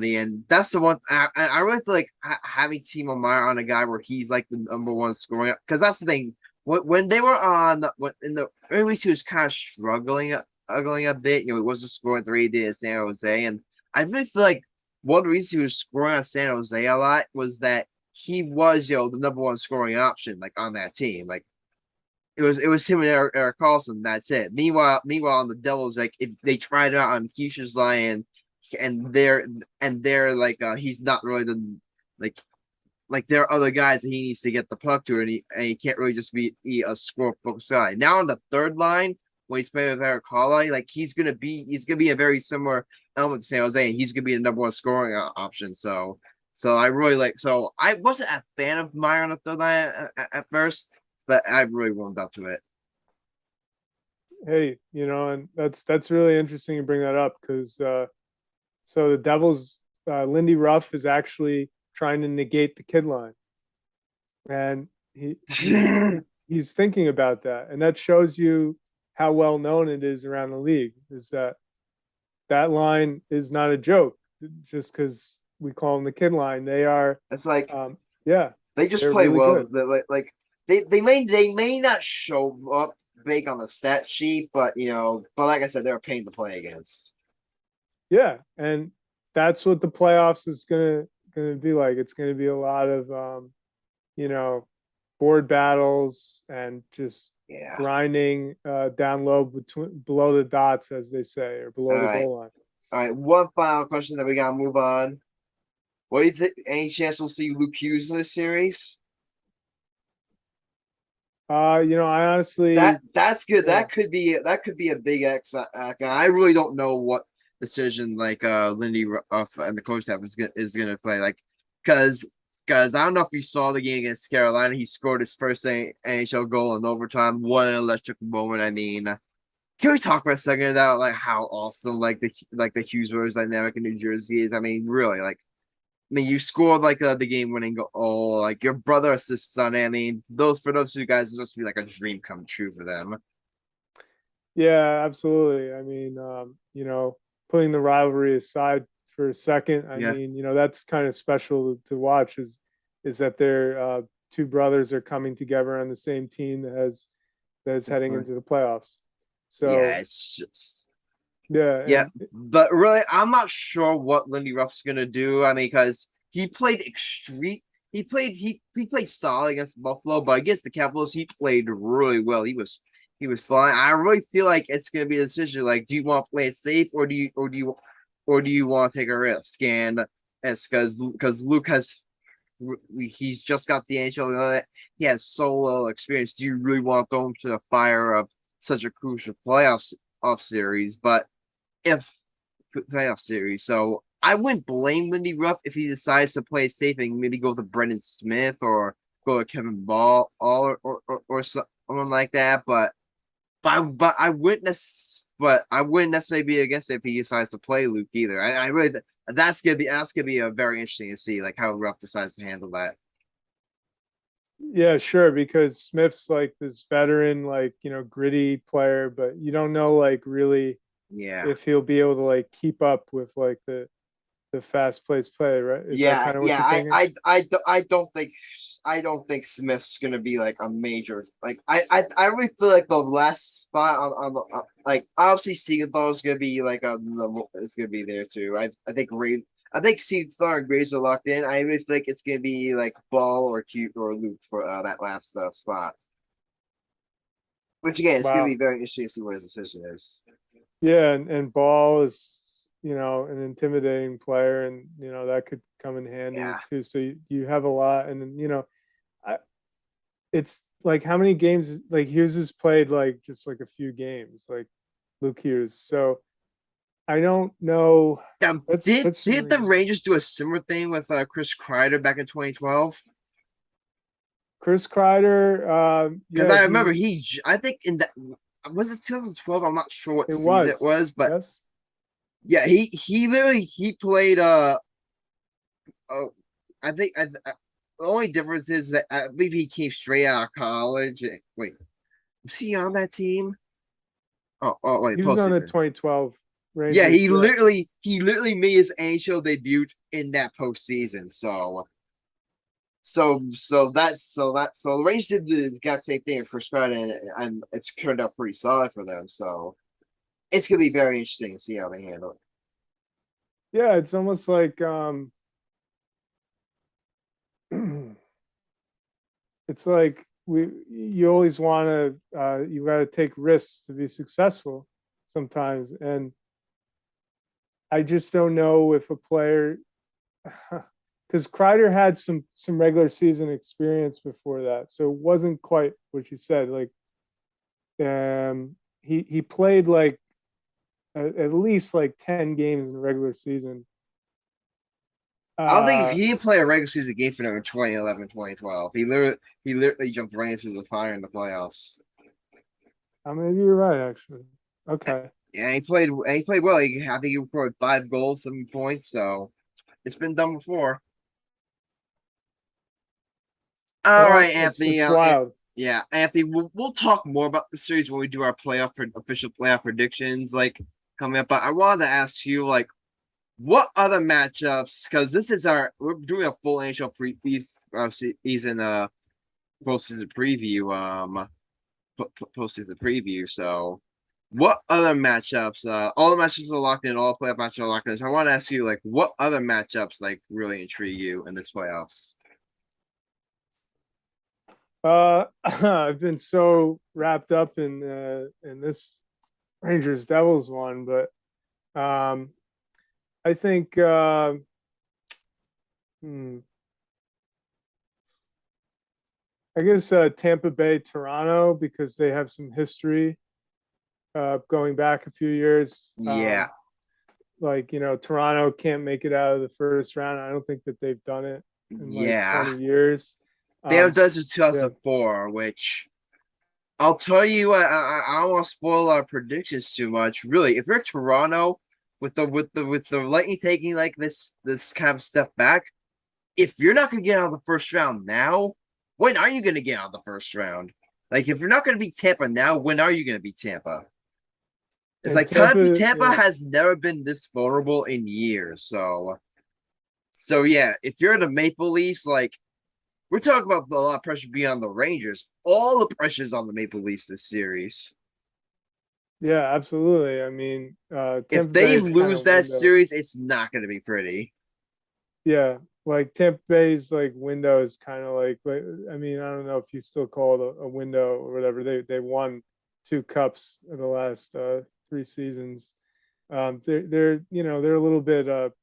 The end. That's the one I really feel like having Timo Meyer on a guy where he's like the number one scoring, because that's the thing. When they were in the early weeks, he was kind of struggling a bit. He wasn't scoring 3 at San Jose, and I really feel like one of the reasons he was scoring on San Jose a lot was that he was the number one scoring option like on that team. Like it was him and Eric Carlson. That's it. Meanwhile on the Devils, like if they tried it out on Keisha's line, and they're like he's not really the like there are other guys that he needs to get the puck to, and he can't really just be a score focused guy. Now on the third line when he's playing with Carla, like he's gonna be a very similar element to San Jose, and he's gonna be the number one scoring option. So I really like. So I wasn't a fan of Meyer on the third line at first, but I really warmed up to it. Hey, and that's really interesting you bring that up because so the Devils, Lindy Ruff is actually trying to negate the kid line, and he's thinking about that, and that shows you how well known it is around the league. Is that line is not a joke just because we call them the kid line. They are. It's like yeah, they just play really well. They may not show up big on the stat sheet, but like I said, they're a pain to play against. Yeah, and that's what the playoffs is gonna be like. It's gonna be a lot of board battles and just grinding down low below the dots, as they say, or below the goal line. All right, one final question that we gotta move on. What do you think? Any chance we'll see Luke Hughes in this series? I honestly that's good. Yeah. That could be a big X. I really don't know what decision Lindy Ruff and the coach staff is gonna play because I don't know if you saw the game against Carolina. He scored his first NHL goal in overtime. What an electric moment! I mean, can we talk for a second about how awesome the Hughes Brothers dynamic in New Jersey is? I mean, really you scored the game-winning goal. Your brother assists on it. I mean, for those two guys, it's supposed to be a dream come true for them. Yeah, absolutely. I mean, putting the rivalry aside for a second, I mean, that's kind of special to watch. Is that their two brothers are coming together on the same team that is heading into the playoffs. So yeah, it's just. Yeah, but really, I'm not sure what Lindy Ruff's gonna do. I mean, because he played he played solid against Buffalo, but against the Capitals, he played really well. He was fine. I really feel like it's gonna be a decision. Do you want to play it safe, or do you want to take a risk? And it's because Luke he's just got the NHL. He has so little experience. Do you really want to throw him to the fire of such a crucial playoff series? But playoff series. So I wouldn't blame Lindy Ruff if he decides to play safe and maybe go with Brendan Smith or go with Kevin Ball or someone like that. But I wouldn't necessarily be against it if he decides to play Luke either. I really that's gonna be a very interesting to see how Ruff decides to handle that. Yeah, sure, because Smith's this veteran, gritty player, but you don't know really if he'll be able to keep up with the fast paced play, right? Is that kind of what you're thinking? I don't think Smith's gonna be a major I really feel the last spot on the obviously Siegenthaler is gonna be it's gonna be there too. I think Siegenthaler and Graves are locked in. I really feel it's gonna be Ball or Cute or Luke for that last spot. Which again, it's gonna be very interesting to see what his decision is. Yeah, and Ball is an intimidating player, and that could come in handy too. So you have a lot, and then it's how many games Hughes has played just a few games Luke Hughes. So I don't know. Yeah, did the Rangers do a similar thing with Chris Kreider back in 2012? Chris Kreider, because I remember I think in that was it 2012. I'm not sure what season it was, but yeah, he literally played. I think the only difference is that I believe he came straight out of college. Wait, was he on that team? Oh wait, he was on the 2012 Rangers. Yeah, he literally made his NHL debut in that postseason. So the Rangers did the exact same thing for Spread, and it's turned out pretty solid for them. So it's gonna be very interesting to see how they handle it. Yeah, it's almost it's you always want to you got to take risks to be successful sometimes, and I just don't know if a player because Kreider had some regular season experience before that, so it wasn't quite what you said. he played like at least like 10 games in the regular season. I don't think he didn't play a regular season game for them in 2011, 2012. He literally jumped right into the fire in the playoffs. Maybe you're right, actually. Okay. Yeah, he played well. I think he recorded 5 goals, 7 points. So it's been done before. All Well, right, Anthony. It's wild. Yeah, Anthony. We'll talk more about the series when we do our official playoff predictions, like coming up. But I wanted to ask you, like, what other matchups? Because we're doing a full NHL season postseason preview. Postseason preview. So, what other matchups? All the matchups are locked in. All playoff matchups are locked in. So I want to ask you, like, what other matchups like really intrigue you in this playoffs? I've been so wrapped up in this Rangers Devils one, but I think I guess Tampa Bay Toronto, because they have some history going back a few years. Yeah. Like, Toronto can't make it out of the first round. I don't think that they've done it in like 20 years. They have done since 2004, which I'll tell you, I don't want to spoil our predictions too much. Really, if you're Toronto with the Lightning taking like this kind of step back, if you're not going to get out of the first round now, when are you going to get out of the first round? Like, if you're not going to beat Tampa now, when are you going to beat Tampa? It's like Tampa has never been this vulnerable in years. So yeah, if you're the Maple Leafs, like, we're talking about a lot of pressure being on the Rangers. All the pressure is on the Maple Leafs this series. Yeah, absolutely. I mean, if they lose that series, it's not going to be pretty. Yeah, like Tampa Bay's like window is kind of like, I mean, I don't know if you still call it a window or whatever. They won 2 cups in the last 3 seasons. They're a little bit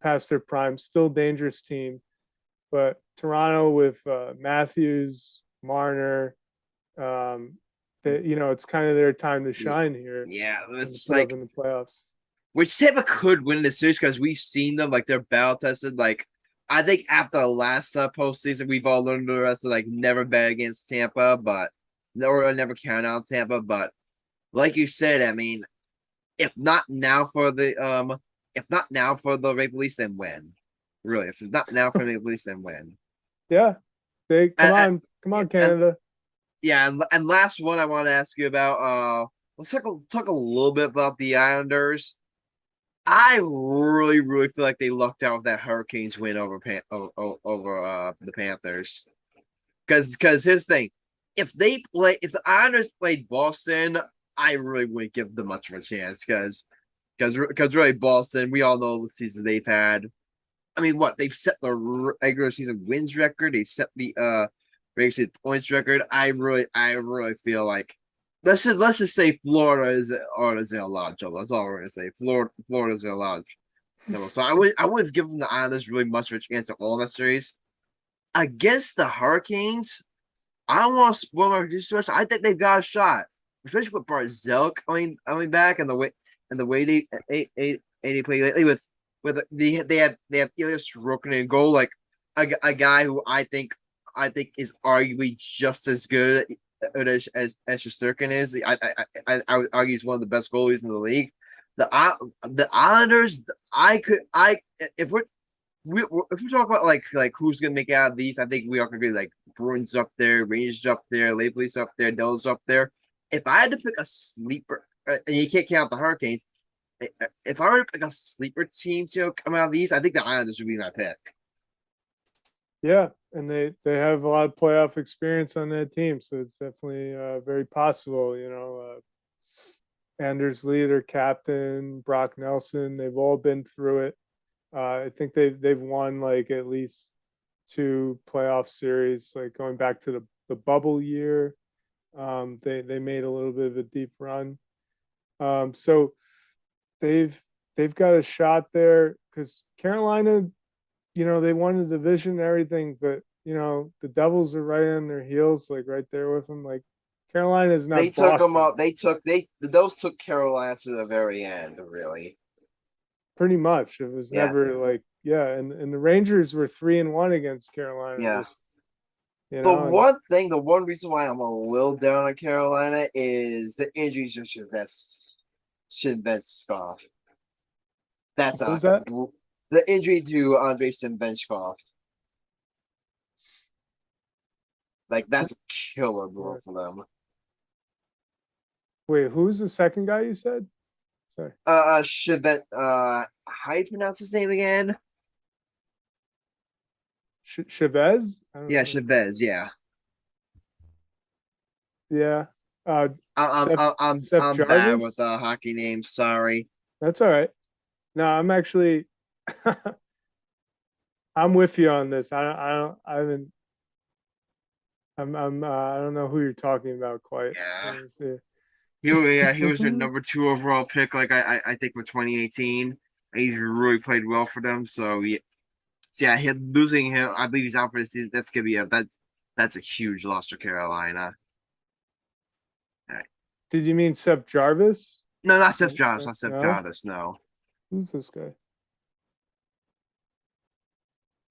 past their prime. Still dangerous team. But Toronto with Matthews, Marner, it's kind of their time to shine here. Yeah, it's like in the playoffs. Which Tampa could win this series because we've seen them, like, they're battle tested. Like, I think after the last postseason, we've all learned the rest of like never bet against Tampa, or never count out Tampa. But like you said, I mean, if not now for the Maple Leafs, then when? Really, if it's not now for the Maple Leafs, then when? Yeah, come on, Canada. And last one I want to ask you about. Let's talk a little bit about the Islanders. I really, really feel like they lucked out with that Hurricanes win over the Panthers. Because here's the thing, if the Islanders played Boston, I really wouldn't give them much of a chance. Because really Boston, we all know the season they've had. I mean, they've set the regular season wins record. They set the regular season points record. I really feel like let's just say Florida is in a lot of trouble. That's all we're gonna say. Florida's in a lot of trouble. So I wouldn't have given the Islanders really much of a chance at all in that series. Against the Hurricanes, I don't want to spoil my prediction. I think they've got a shot, especially with Barzell coming back and the way they play lately with they have Ilya Sorokin in goal, like a guy who I think is arguably just as good as Shesterkin is. I would argue he's one of the best goalies in the league. The Islanders, if we talk about like who's gonna make it out of these, I think we are gonna be like Bruins up there, Rangers up there, Maple Leafs up there, Devils up there. If I had to pick a sleeper, and you can't count the Hurricanes, if I were to pick a sleeper team to come out of these, I think the Islanders would be my pick. Yeah, and they have a lot of playoff experience on that team, so it's definitely very possible. Anders Lee, their captain, Brock Nelson, they've all been through it. I think they've won like at least 2 playoff series, like going back to the bubble year. They made a little bit of a deep run. So they've got a shot there because Carolina, they won the division and everything, but the Devils are right on their heels, like right there with them. Like Carolina's not They took them Boston. up. Those took Carolina to the very end, really. Pretty much. It was Yeah. never like, yeah, and the Rangers were 3-1 against Carolina. Yeah. This, the one reason why I'm a little down on Carolina is the injuries of Shinbenskov. That's who's that? The injury to Andrei Shinbenskov. Like that's a killer blow for them. Wait, who's the second guy you said? Sorry. How do you pronounce his name again? Chavez? Yeah, Chavez. Yeah. Yeah. I'm Seth bad with hockey names. Sorry. That's all right. No, I'm actually I'm with you on this. I don't know who you're talking about quite. Yeah. He was their number 2 overall pick. Like I think for 2018, he's really played well for them. So yeah, losing him, I believe he's out for this season. That's gonna be that's a huge loss for Carolina. All right. Did you mean Seth Jarvis? No, not Seth Jarvis. Not Seth Jarvis. No. Who's this guy?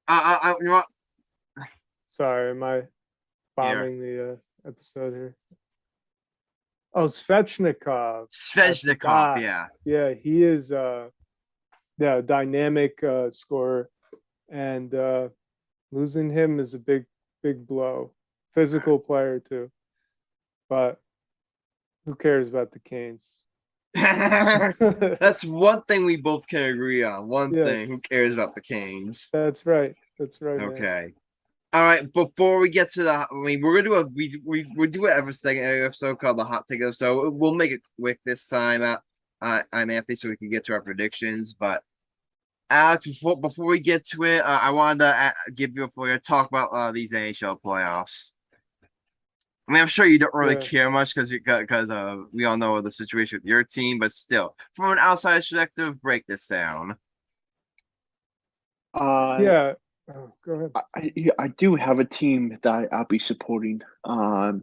You know what? Sorry, am I bombing the episode here? Oh, Svechnikov. Yeah. Yeah, he is dynamic scorer, and losing him is a big blow. Physical player too. But who cares about the Canes? That's one thing we both can agree on. Yes. Thing. Who cares about the Canes? That's right. Okay. Man. All right. Before we get to we're gonna do we do an second episode called the Hot Take episode. We'll make it quick this time. I'm Anthony, so we can get to our predictions. But Alex, before we get to it, I wanted to give you a floor to talk about these NHL playoffs. I mean, I'm sure you don't really care much because we all know the situation with your team, but still, from an outside perspective, break this down. Yeah. Oh, go ahead. I do have a team that I'll be supporting. I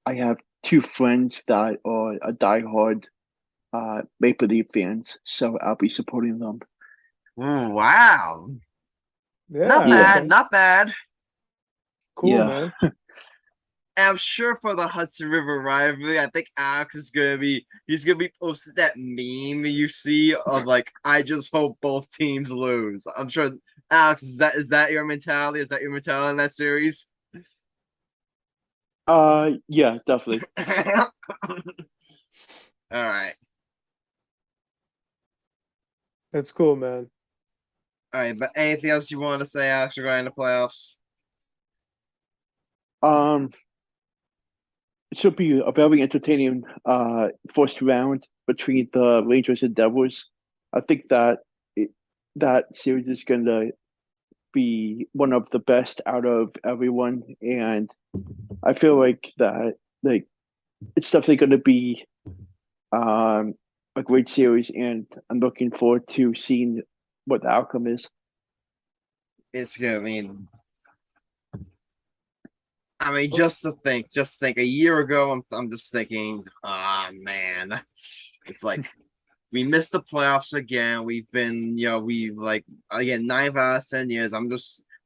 have 2 friends that are a diehard Maple Leaf fans, so I'll be supporting them. Oh, wow. Yeah. Not bad. Cool, man. And I'm sure for the Hudson River rivalry, I think Alex is gonna be posting that meme you see of like, I just hope both teams lose. I'm sure Alex, is that your mentality? Is that your mentality in that series? Yeah, definitely. All right. That's cool, man. All right, but anything else you want to say, Alex, regarding the playoffs? It should be a very entertaining first round between the Rangers and Devils. I think that that series is going to be one of the best out of everyone, and I feel like that it's definitely going to be a great series, and I'm looking forward to seeing what the outcome is. It's gonna just to think, a year ago, I'm just thinking, man, it's like we missed the playoffs again. We've been, again, 9 out of 10 years. 9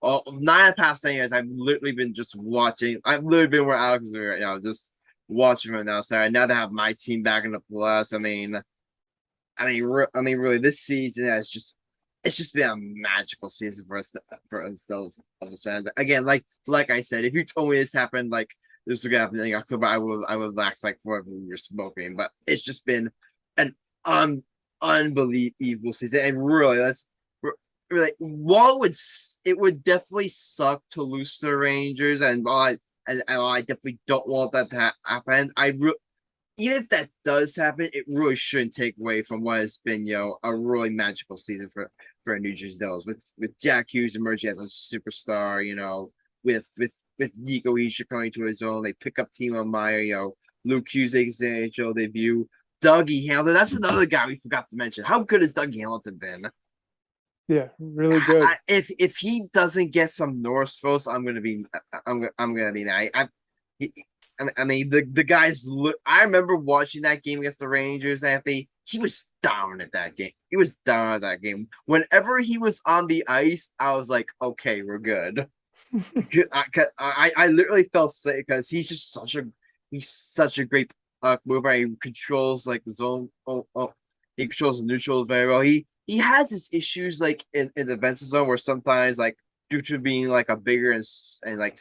out of past 10 years, I've literally been just watching. I've literally been where Alex is right now, just watching right now. So now to have my team back in the playoffs, really, this season it's just been a magical season for us those fans. Again, like I said, if you told me this happened, like this was gonna happen in October, I would lax like forever you're smoking. But it's just been an unbelievable season, and really, it would definitely suck to lose to the Rangers, and I definitely don't want that to happen. Even if that does happen, it really shouldn't take away from what has been, a really magical season for New Jersey Devils with Jack Hughes emerging as a superstar, with Nico Hischier coming to his own. They pick up Timo Meier, Luke Hughes makes his NHL debut. Dougie Hamilton, that's another guy we forgot to mention. How good has Dougie Hamilton been? Yeah, really good. If he doesn't get some Norris votes, I'm gonna be mad. I mean, the guys. I remember watching that game against the Rangers, Anthony. He was dominant that game. He was dominant that game. Whenever he was on the ice, I was like, okay, we're good. I literally felt sick because he's such a great mover. He controls like the zone. He controls the neutrals very well. He has his issues like in the defensive zone where sometimes like due to being like a bigger and like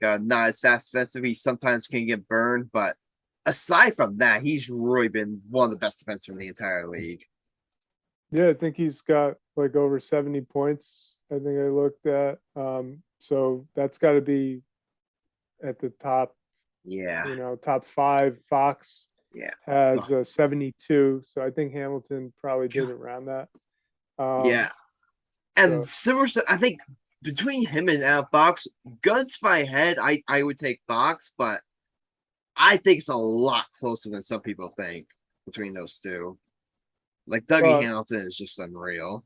not as fast defensive, he sometimes can get burned. But aside from that, he's really been one of the best defensemen in the entire league. Yeah, I think he's got like over 70 points. I think I looked at. So that's got to be at the top, Yeah, top 5. Fox yeah, has 72. So I think Hamilton probably did around that. yeah. And So similar to, I think between him and Fox, guns by head, I would take Fox, but I think it's a lot closer than some people think between those two. Like Dougie well, Hamilton is just unreal.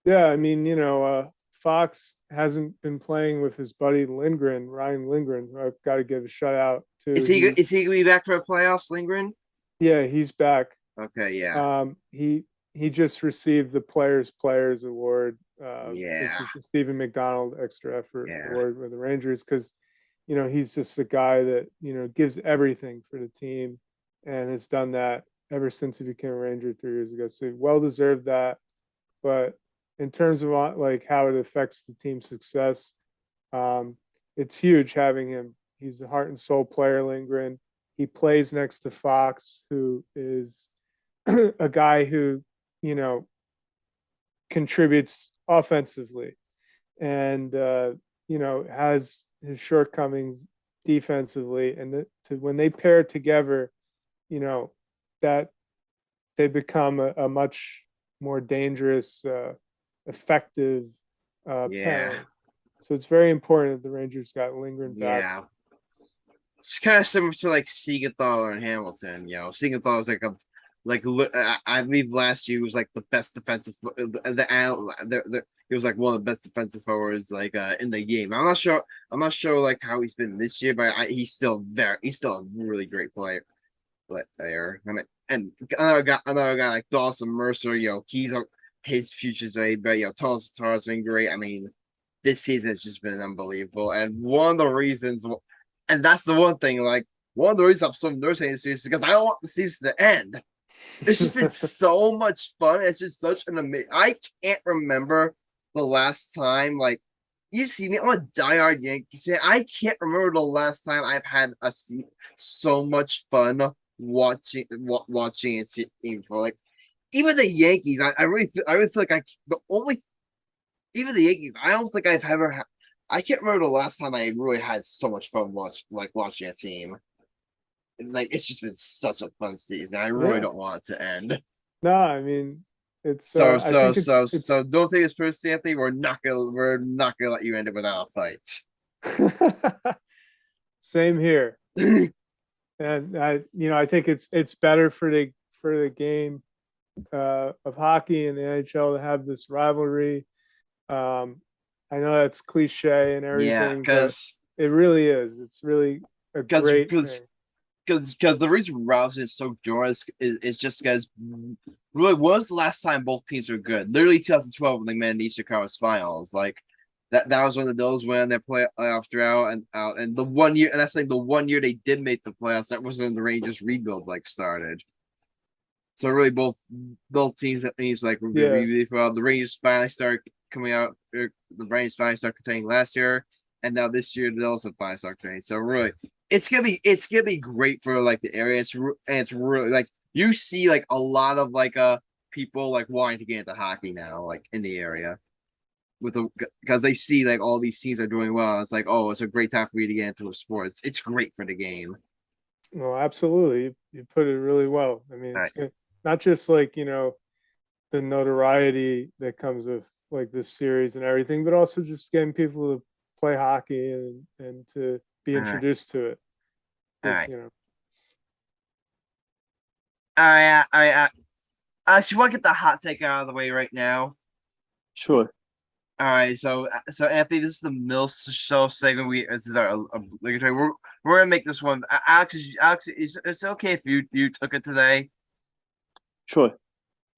yeah, I mean, Fox hasn't been playing with his buddy Lindgren, Ryan Lindgren, who I've got to give a shout out to. Is he gonna be back for the playoffs, Lindgren? Yeah, he's back. Okay, yeah. He just received the Players Award, Yeah. which is the Stephen McDonald Extra Effort Yeah. Award with the Rangers, because he's just a guy that gives everything for the team, and has done that ever since he became a Ranger 3 years ago. So well deserved that. But in terms of like how it affects the team's success, it's huge having him. He's a heart and soul player, Lindgren. He plays next to Fox, who is a guy who, you know, contributes offensively and, has his shortcomings defensively. And when they pair together, that they become a much more dangerous, effective Yeah. pairing. So it's very important that the Rangers got Lindgren back. Yeah. It's kind of similar to like Siegenthaler and Hamilton. Siegenthaler was I believe last year was like the best defensive. He was like one of the best defensive forwards in the game. I'm not sure. Like how he's been this year, but he's still a really great player. I mean, and another guy like Dawson Mercer. His future's very bright. Thomas Tatar's been great. I mean, this season has just been unbelievable. And one of the reasons, and that's the one thing, like one of the reasons I'm so nervous in this series is because I don't want the season to end. It's just been so much fun. It's just such an amazing. I can't remember the last time, like, you see me, I'm a diehard Yankees fan. I can't remember the last time I've had so much fun watching and seeing for like even the Yankees. I really feel like the only even the Yankees. I don't think I've ever had. I can't remember the last time I really had so much fun watching a team. Like it's just been such a fun season. I really don't want it to end. No, I mean it's so don't take this personally, Anthony. We're not gonna let you end it without a fight. Same here. And I think it's better for the game of hockey and the NHL to have this rivalry. I know that's cliche and everything, because it really is. It's really a great thing. Because the reason Rouse is so joyous is just because really when was the last time both teams were good? Literally 2012 when they made the Eastern Conference Finals. Like that was one of those when their playoff drought and the 1 year, and that's like the 1 year they did make the playoffs. That was when the Rangers rebuild started. So really both teams that means really well. The Rangers finally start coming out. The Rangers finally start containing last year, and now this year they also finally start containing. So really, it's gonna be great for like the area. It's really like you see like a lot of people like wanting to get into hockey now, like in the area, because they see like all these teams are doing well. It's like, oh, it's a great time for me to get into a sport. It's great for the game. Well, absolutely. You put it really well. I mean, it's not just like, the notoriety that comes with like this series and everything, but also just getting people to play hockey and to be introduced to it. All right. You know. All right. Should we get the hot take out of the way right now? Sure. All right, so Anthony, this is the Mill Show segment. This is our obligatory. We're gonna make this one. Alex, it's okay if you took it today. Sure.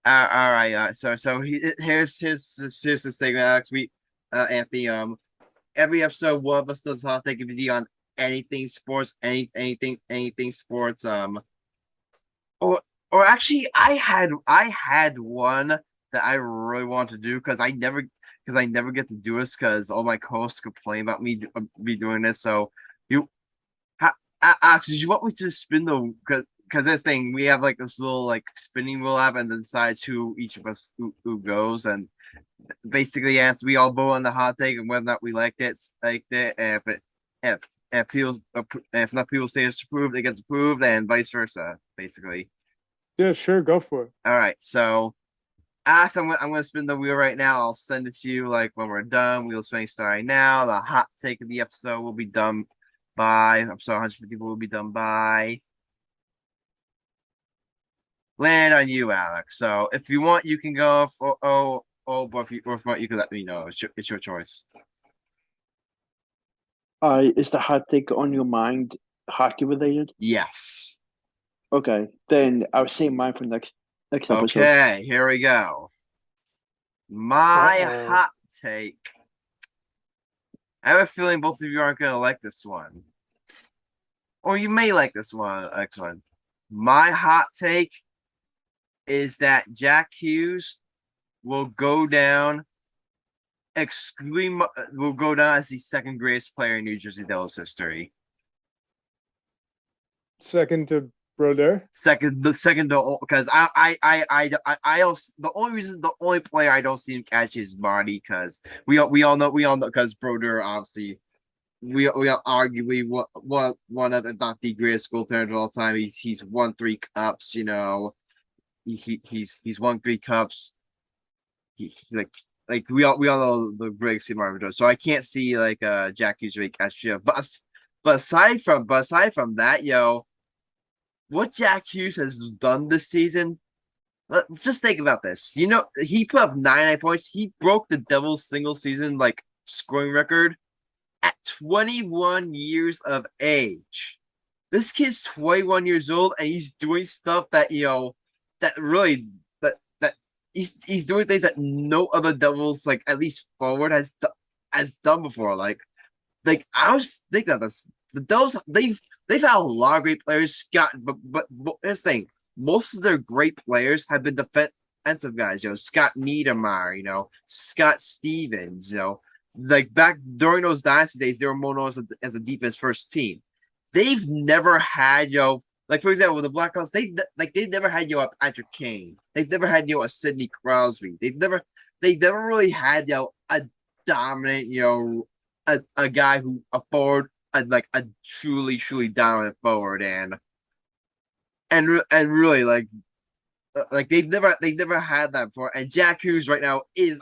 All right. Here's the segment, Alex. Anthony. Every episode, one of us does a hot take video on anything sports, anything sports. Or actually, I had one that I really want to do because I never get to do this because all my co-hosts complain about me doing this. So you, Alex, did you want me to spin the because this thing we have like this little like spinning wheel app and then decides who each of us who goes and basically answer we all vote on the hot take and whether or not we liked it, and if enough people say it's approved, it gets approved, and vice versa, basically. Yeah, sure, go for it. All right, so Alex, I'm gonna spin the wheel right now. I'll send it to you like when we're done. Wheel spinning starting now. The hot take of the episode will be done by episode 150 will be done by. Land on you, Alex. So if you want, you can go for but if you want, you can let me know. It's your choice. Is the hot take on your mind hockey related? Yes. Okay, then I'll save mine for next episode. Okay, here we go. My Uh-oh. hot take. I have a feeling both of you aren't gonna like this one. Or you may like this one, next one. My hot take is that Jack Hughes will go down as the second greatest player in New Jersey Devils history. Second to Brodeur. The second because the only player I don't see him catch is Marty because we all know because Brodeur obviously we all arguably one of the not the greatest goaltender of all time. He's won 3 cups, you know. He's won 3 cups. Like we all know the great Steve Martin. So I can't see like Jack Hughes really catch you. But aside from that, what Jack Hughes has done this season, let's just think about this. You know, he put up 99 points. He broke the Devils single season like scoring record at 21 years of age. This kid's 21 years old and he's doing stuff that that really that he's doing things that no other Devils like at least forward has done before. Like I was thinking of this. The Devils they've had a lot of great players. Scott, but here's the thing: most of their great players have been defensive guys. Scott Niedermayer, Scott Stevens. Like back during those dynasty days, they were more known as a defense first team. They've never had like for example, with the Blackhawks, they've never had a Patrick Kane. They've never had a Sidney Crosby. They've never really had a dominant a guy who a forward like a truly dominant forward and really like they've never had that before. And Jack Hughes right now is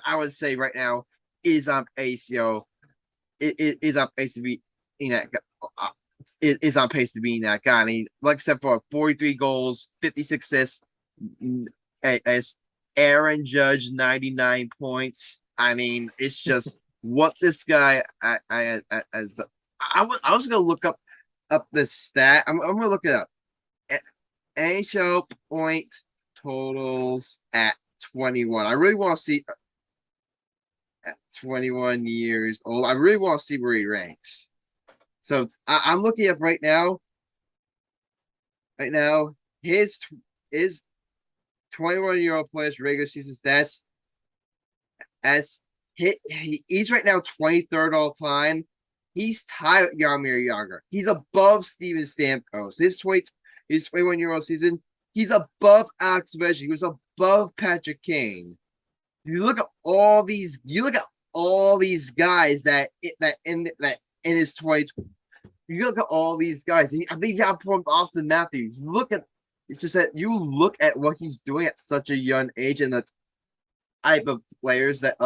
on pace. Is on pace to be is on pace to being that guy. I mean, like I said, for 43 goals, 56 assists, as Aaron Judge 99 points. I mean, it's just what this guy I was gonna look up this stat. I'm gonna look it up. NHL point totals at 21. I really want to see at 21 years old. I really want to see where he ranks. So I'm looking up right now. Right now, his 21-year-old player's regular season stats he's right now 23rd all time. He's tied with Jaromir Jagr. He's above Steven Stamkos. His 21-year-old season, he's above Alex Ovechkin. He was above Patrick Kane. You look at all these guys that in his 20s. You look at all these guys. I think you have from Austin Matthews. It's just that you look at what he's doing at such a young age and the type of players that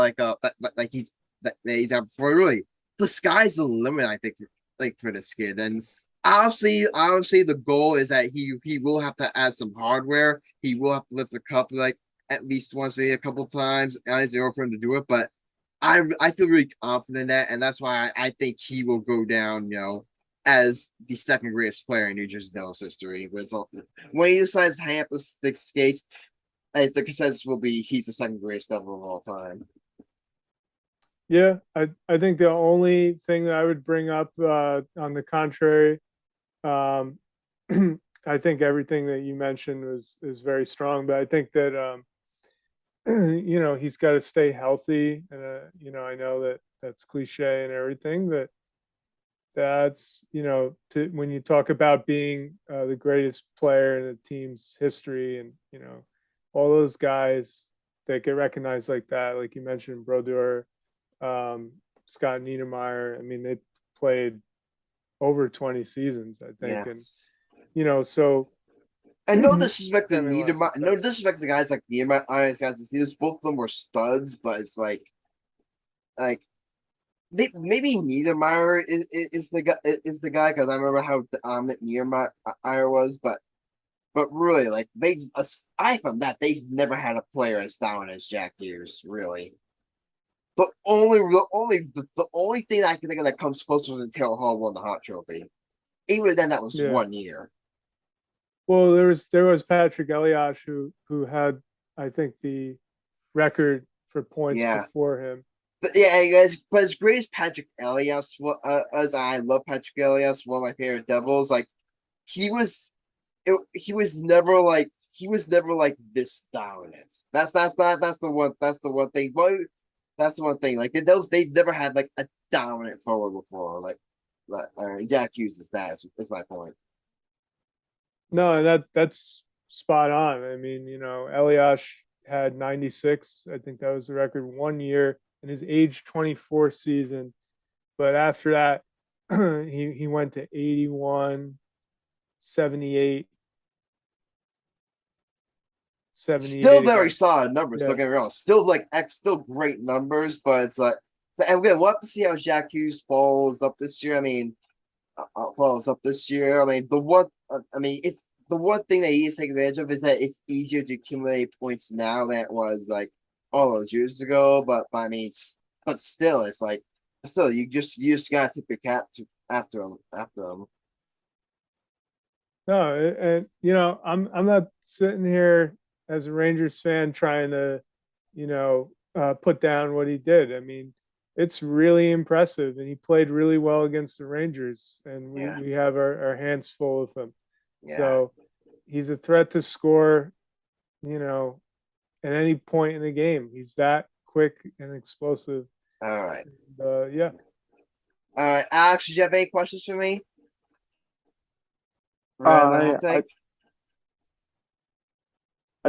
he's had before. Really, the sky's the limit. I think for this kid. And obviously, the goal is that he will have to add some hardware. He will have to lift the cup like at least once, maybe a couple times. It's zero for him to do it, but I feel really confident in that, and that's why I think he will go down, as the second greatest player in New Jersey Devils history. When he decides to hang up the skates, the consensus will be he's the second greatest Devil of all time. Yeah, I think the only thing that I would bring up on the contrary, um, I think everything that you mentioned is very strong, but I think that he's got to stay healthy, and I know that that's cliche and everything, but that's when you talk about being the greatest player in a team's history, and all those guys that get recognized like that, like you mentioned, Brodeur, Scott Niedermayer. I mean, they played over 20 seasons, I think, Yes. and so. And no disrespect to Niedermayer, no disrespect to guys like Niedermayer, guys, both of them were studs, but it's like maybe Niedermayer is the guy because I remember how dominant Niedermayer was, but really, like aside from that, they've never had a player as dominant as Jack Hughes. Really, the only thing I can think of that comes closer to Taylor Hall won the Hart Trophy. Even then, that was 1 year. Well, there was Patrick Elias who had, I think, the record for points before him. But as great as Patrick Elias, as I love Patrick Elias, one of my favorite Devils, like he was never like this dominant. That's the one thing. But that's the one thing. Like they've never had like a dominant forward before. Jack Hughes is my point. No, that's spot on. I mean, Elias had 96. I think that was the record 1 year in his age 24 season. But after that, he went to 81, 78, 78. Still very solid numbers. Yeah. Don't get me wrong. Still great numbers, but it's like, and again, we'll have to see how Jack Hughes follows up this year. I mean, it's the one thing that he is taking advantage of is that it's easier to accumulate points now than it was like all those years ago. But still, it's like you just gotta tip your cap after him. No, and I'm not sitting here as a Rangers fan trying to, put down what he did. I mean, it's really impressive, and he played really well against the Rangers, and we have our hands full of him. Yeah. So he's a threat to score, at any point in the game. He's that quick and explosive. All right. Yeah. All right, Alex, did you have any questions for me? I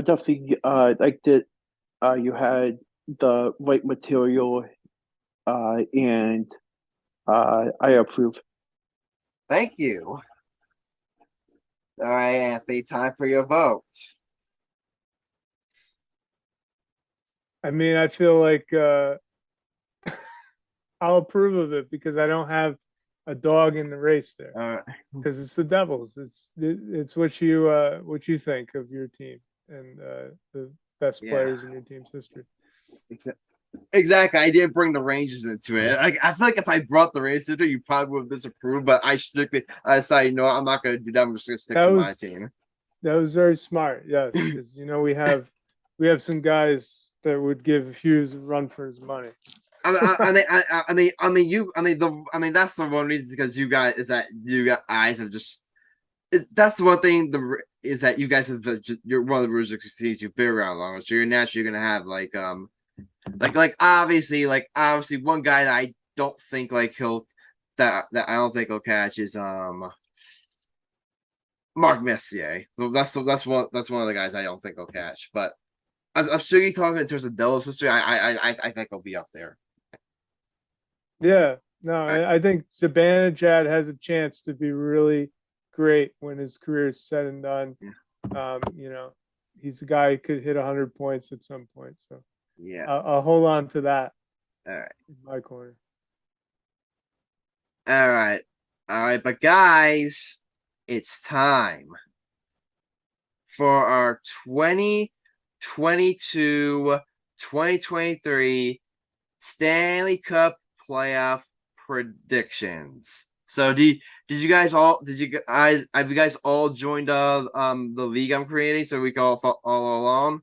definitely liked it. You had the right material, and I approve. Thank you. All right, Anthony, time for your vote. I mean, I feel like I'll approve of it because I don't have a dog in the race there. Because it's the Devils. It's what you think of your team and the best players in your team's history. Exactly. I didn't bring the Rangers into it. I feel like if I brought the Rangers into it, you probably would have disapproved. But I decided, I'm not going to do that. I'm just going to stick to my team. That was very smart. Yes, because we have some guys that would give Hughes a run for his money. That's the one reason because you guys have just. That's the one thing is that you guys have you're one of the rules of succeeds. You've been around longer, so you're naturally going to have obviously one guy that I don't think he'll catch is Mark Messier. That's one of the guys I don't think he'll catch. But I'm sure you're talking in terms of Devils history. I think he'll be up there. Yeah, no, I think Zibanejad has a chance to be really great when his career is said and done. Yeah. He's a guy who could hit 100 points at some point. So yeah, I'll hold on to that. All right, in my corner. All right, but guys, it's time for our 2022-2023 Stanley Cup playoff predictions. So did you guys have you guys all joined the league I'm creating so we can all along?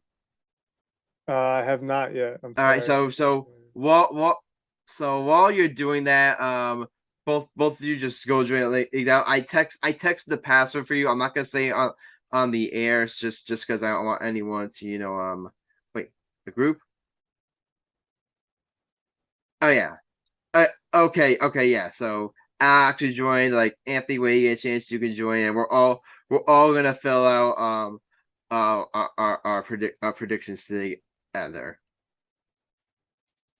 I have not yet. I'm All right, sorry. while you're doing that, both of you just go join it. I text the password for you. I'm not gonna say on the air. It's just because I don't want anyone to wait, the group. Oh yeah. Okay, yeah. So I actually joined. Like Anthony, when you get a chance, you can join, and we're all gonna fill out our predictions together.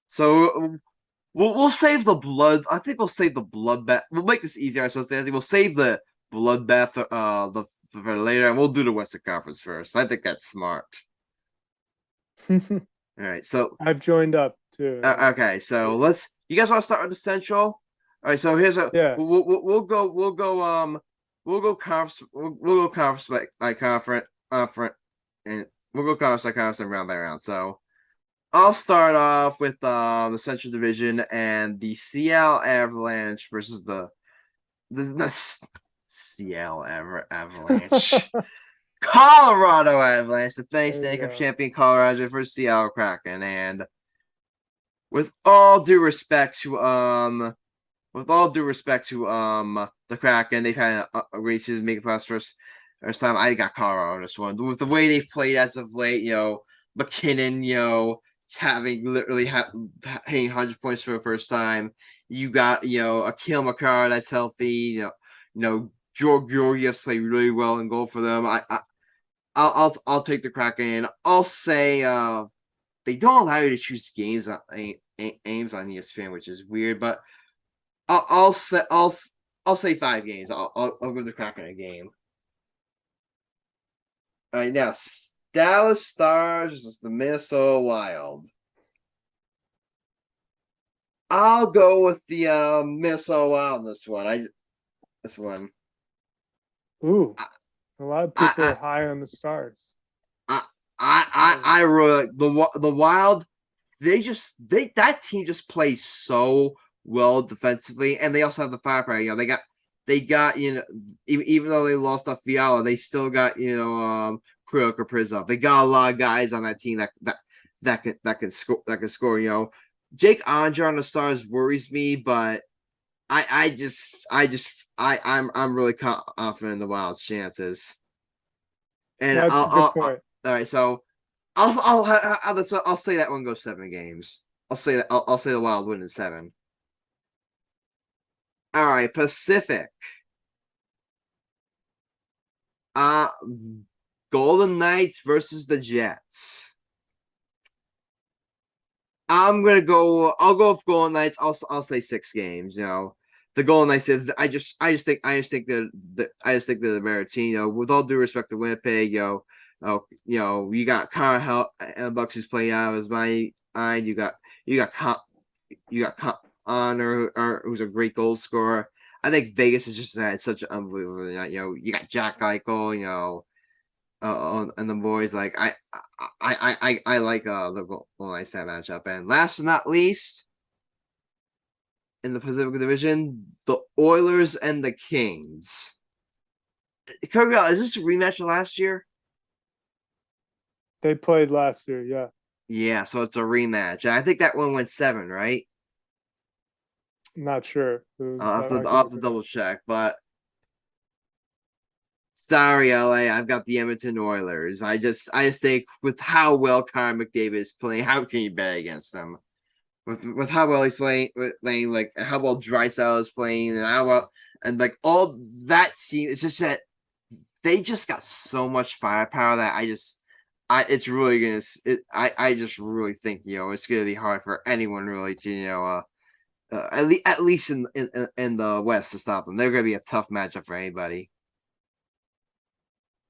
So we'll save the blood. I think we'll save the bloodbath. We'll make this easier. So I think we'll save the bloodbath for later, and we'll do the Western Conference first. I think that's smart. All right, so I've joined up too. okay, so you guys want to start with the Central? All right, so here's Yeah. we'll go conference by conference, and we'll go conference by conference and round by round. So I'll start off with the Central Division and the Seattle Avalanche versus the Seattle Avalanche. Colorado Avalanche, the defending Stanley Cup champion Colorado versus Seattle Kraken, and with all due respect to the Kraken, they've had a great season, making playoffs first time. I got Colorado on this one. With the way they've played as of late, McKinnon, having literally hitting 100 points for the first time. You got Akil McCarr that's healthy. George Georgiev played really well in goal for them. I'll take the Kraken. I'll say they don't allow you to choose games on aims on ESPN, which is weird. But I'll say 5 games. I'll give the Kraken a game. All right, now Dallas Stars versus the Minnesota Wild. I'll go with the Minnesota Wild in this one. Ooh, a lot of people are high on the Stars. I really the Wild. That team just plays so well defensively, and they also have the firepower. They got even though they lost off Fiala, they still got Kirill Kaprizov. They got a lot of guys on that team that can score. Jake Andre on the Stars worries me, but I'm really confident in the Wild's chances. And That's a good point. All right, so I'll say that one goes 7 games. I'll say the Wild win in 7. All right, Pacific. Golden Knights versus the Jets. I'll go with Golden Knights. I'll say 6 games. The Golden Knights. I just think they're the better team. With all due respect to Winnipeg, you got Connor Bucks who's playing out of his mind. You got Connor, who's a great goal scorer. I think Vegas has just had such an unbelievable night. You got Jack Eichel, and the boys. Like I like the Golden Knights matchup. And last but not least, in the Pacific Division, the Oilers and the Kings. Is this a rematch of last year? They played last year, yeah. Yeah, so it's a rematch. I think that one went 7, right? I'm not sure. I'll have to double check, but sorry, LA. I've got the Edmonton Oilers. I just think with how well Connor McDavid is playing, how can you bet against them? With how well he's playing, like how well Draisaitl is playing, and how well, and like all that team, it's just that they just got so much firepower that I just really think it's gonna be hard for anyone really to at least in the West to stop them. They're gonna be a tough matchup for anybody.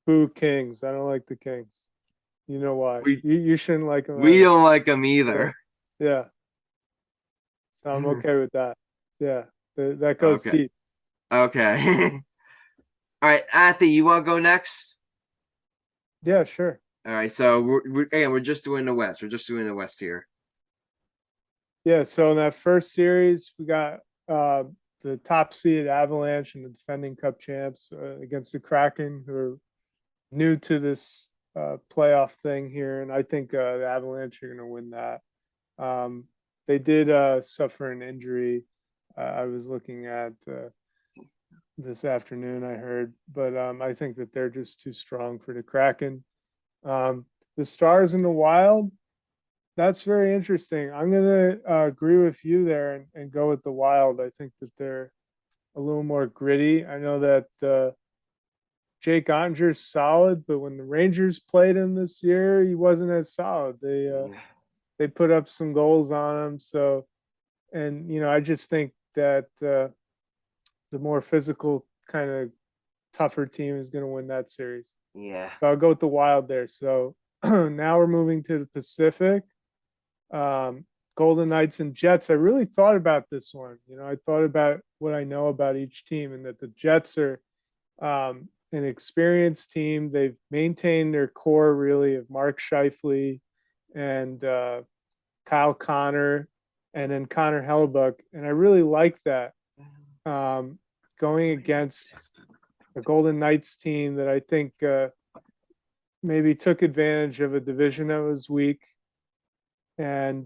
Boo Kings. I don't like the Kings. You know why? You shouldn't like them. We don't like them either. Yeah. So I'm okay with that. Yeah, that goes deep. Okay. All right, Anthony, you want to go next? Yeah, sure. All right, so we're just doing the West. We're just doing the West here. Yeah, so in that first series, we got the top seeded Avalanche and the defending Cup champs against the Kraken, who are new to this playoff thing here, and I think the Avalanche are going to win that. They did suffer an injury. I was looking at this afternoon, I heard, but I think that they're just too strong for the Kraken. The Stars in the Wild, that's very interesting. I'm going to agree with you there and go with the Wild. I think that they're a little more gritty. I know that Jake Ottinger's solid, but when the Rangers played him this year, he wasn't as solid. They put up some goals on him. So, and I just think that the more physical, kind of tougher team is going to win that series. Yeah. So I'll go with the Wild there. So now we're moving to the Pacific. Golden Knights and Jets. I really thought about this one. I thought about what I know about each team, and that the Jets are an experienced team. They've maintained their core really of Mark Scheifele and Kyle Connor, and then Connor Hellebuck, and I really like that. Going against a Golden Knights team that I think maybe took advantage of a division that was weak, and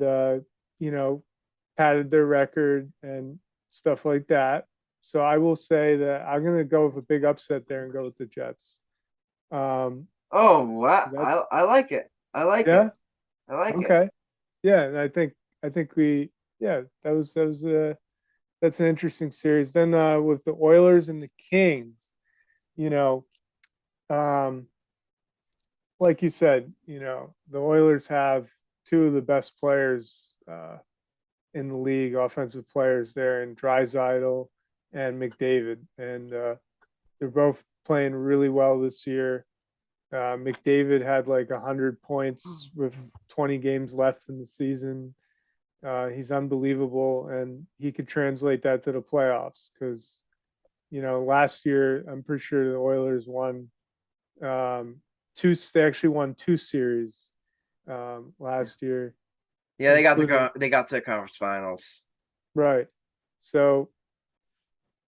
padded their record and stuff like that. So I will say that I'm going to go with a big upset there and go with the Jets. Oh wow! I like it. I like it. I like it. Okay. Yeah, and I think that's an interesting series. Then with the Oilers and the Kings, like you said, the Oilers have two of the best players in the league, offensive players there, in Draisaitl and McDavid, and they're both playing really well this year. McDavid had like 100 points with 20 games left in the season. He's unbelievable, and he could translate that to the playoffs because, last year I'm pretty sure the Oilers won they actually won two series last year. Yeah, they got to the conference finals. Right. So,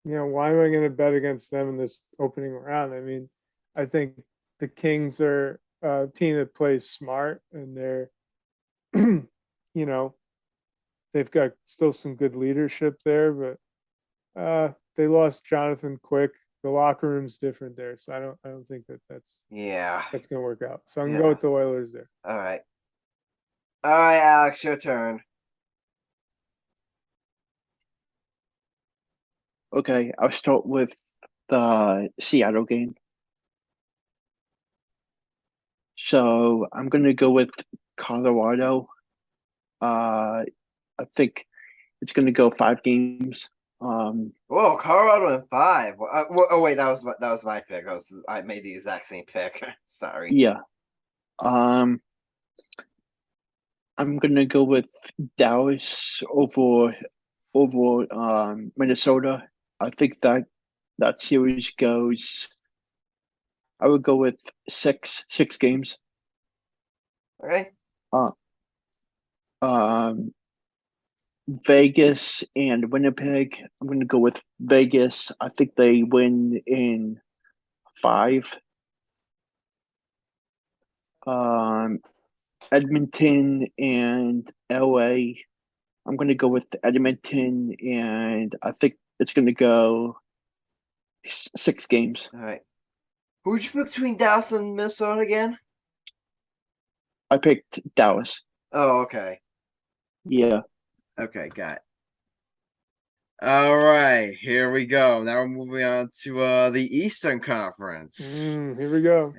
why am I going to bet against them in this opening round? I mean, I think the Kings are a team that plays smart, and they're, they've got still some good leadership there, but they lost Jonathan Quick. The locker room's different there, so I don't think that's going to work out. So I'm going to go with the Oilers there. All right, Alex, your turn. Okay, I'll start with the Seattle game. So I'm going to go with Colorado. I think it's going to go 5 games. Whoa, Colorado in 5. Oh wait, that was my pick. I made the exact same pick. Sorry. Yeah. I'm going to go with Dallas over Minnesota. I think that series goes. I would go with 6 games. Okay. Vegas and Winnipeg. I'm going to go with Vegas. I think they win in 5. Edmonton and LA. I'm going to go with Edmonton, and I think it's going to go 6 games. All right. Who'd you pick between Dallas and Minnesota again? I picked Dallas. Oh, okay. Yeah. Okay, got it. All right, here we go. Now we're moving on to the Eastern Conference. Here we go.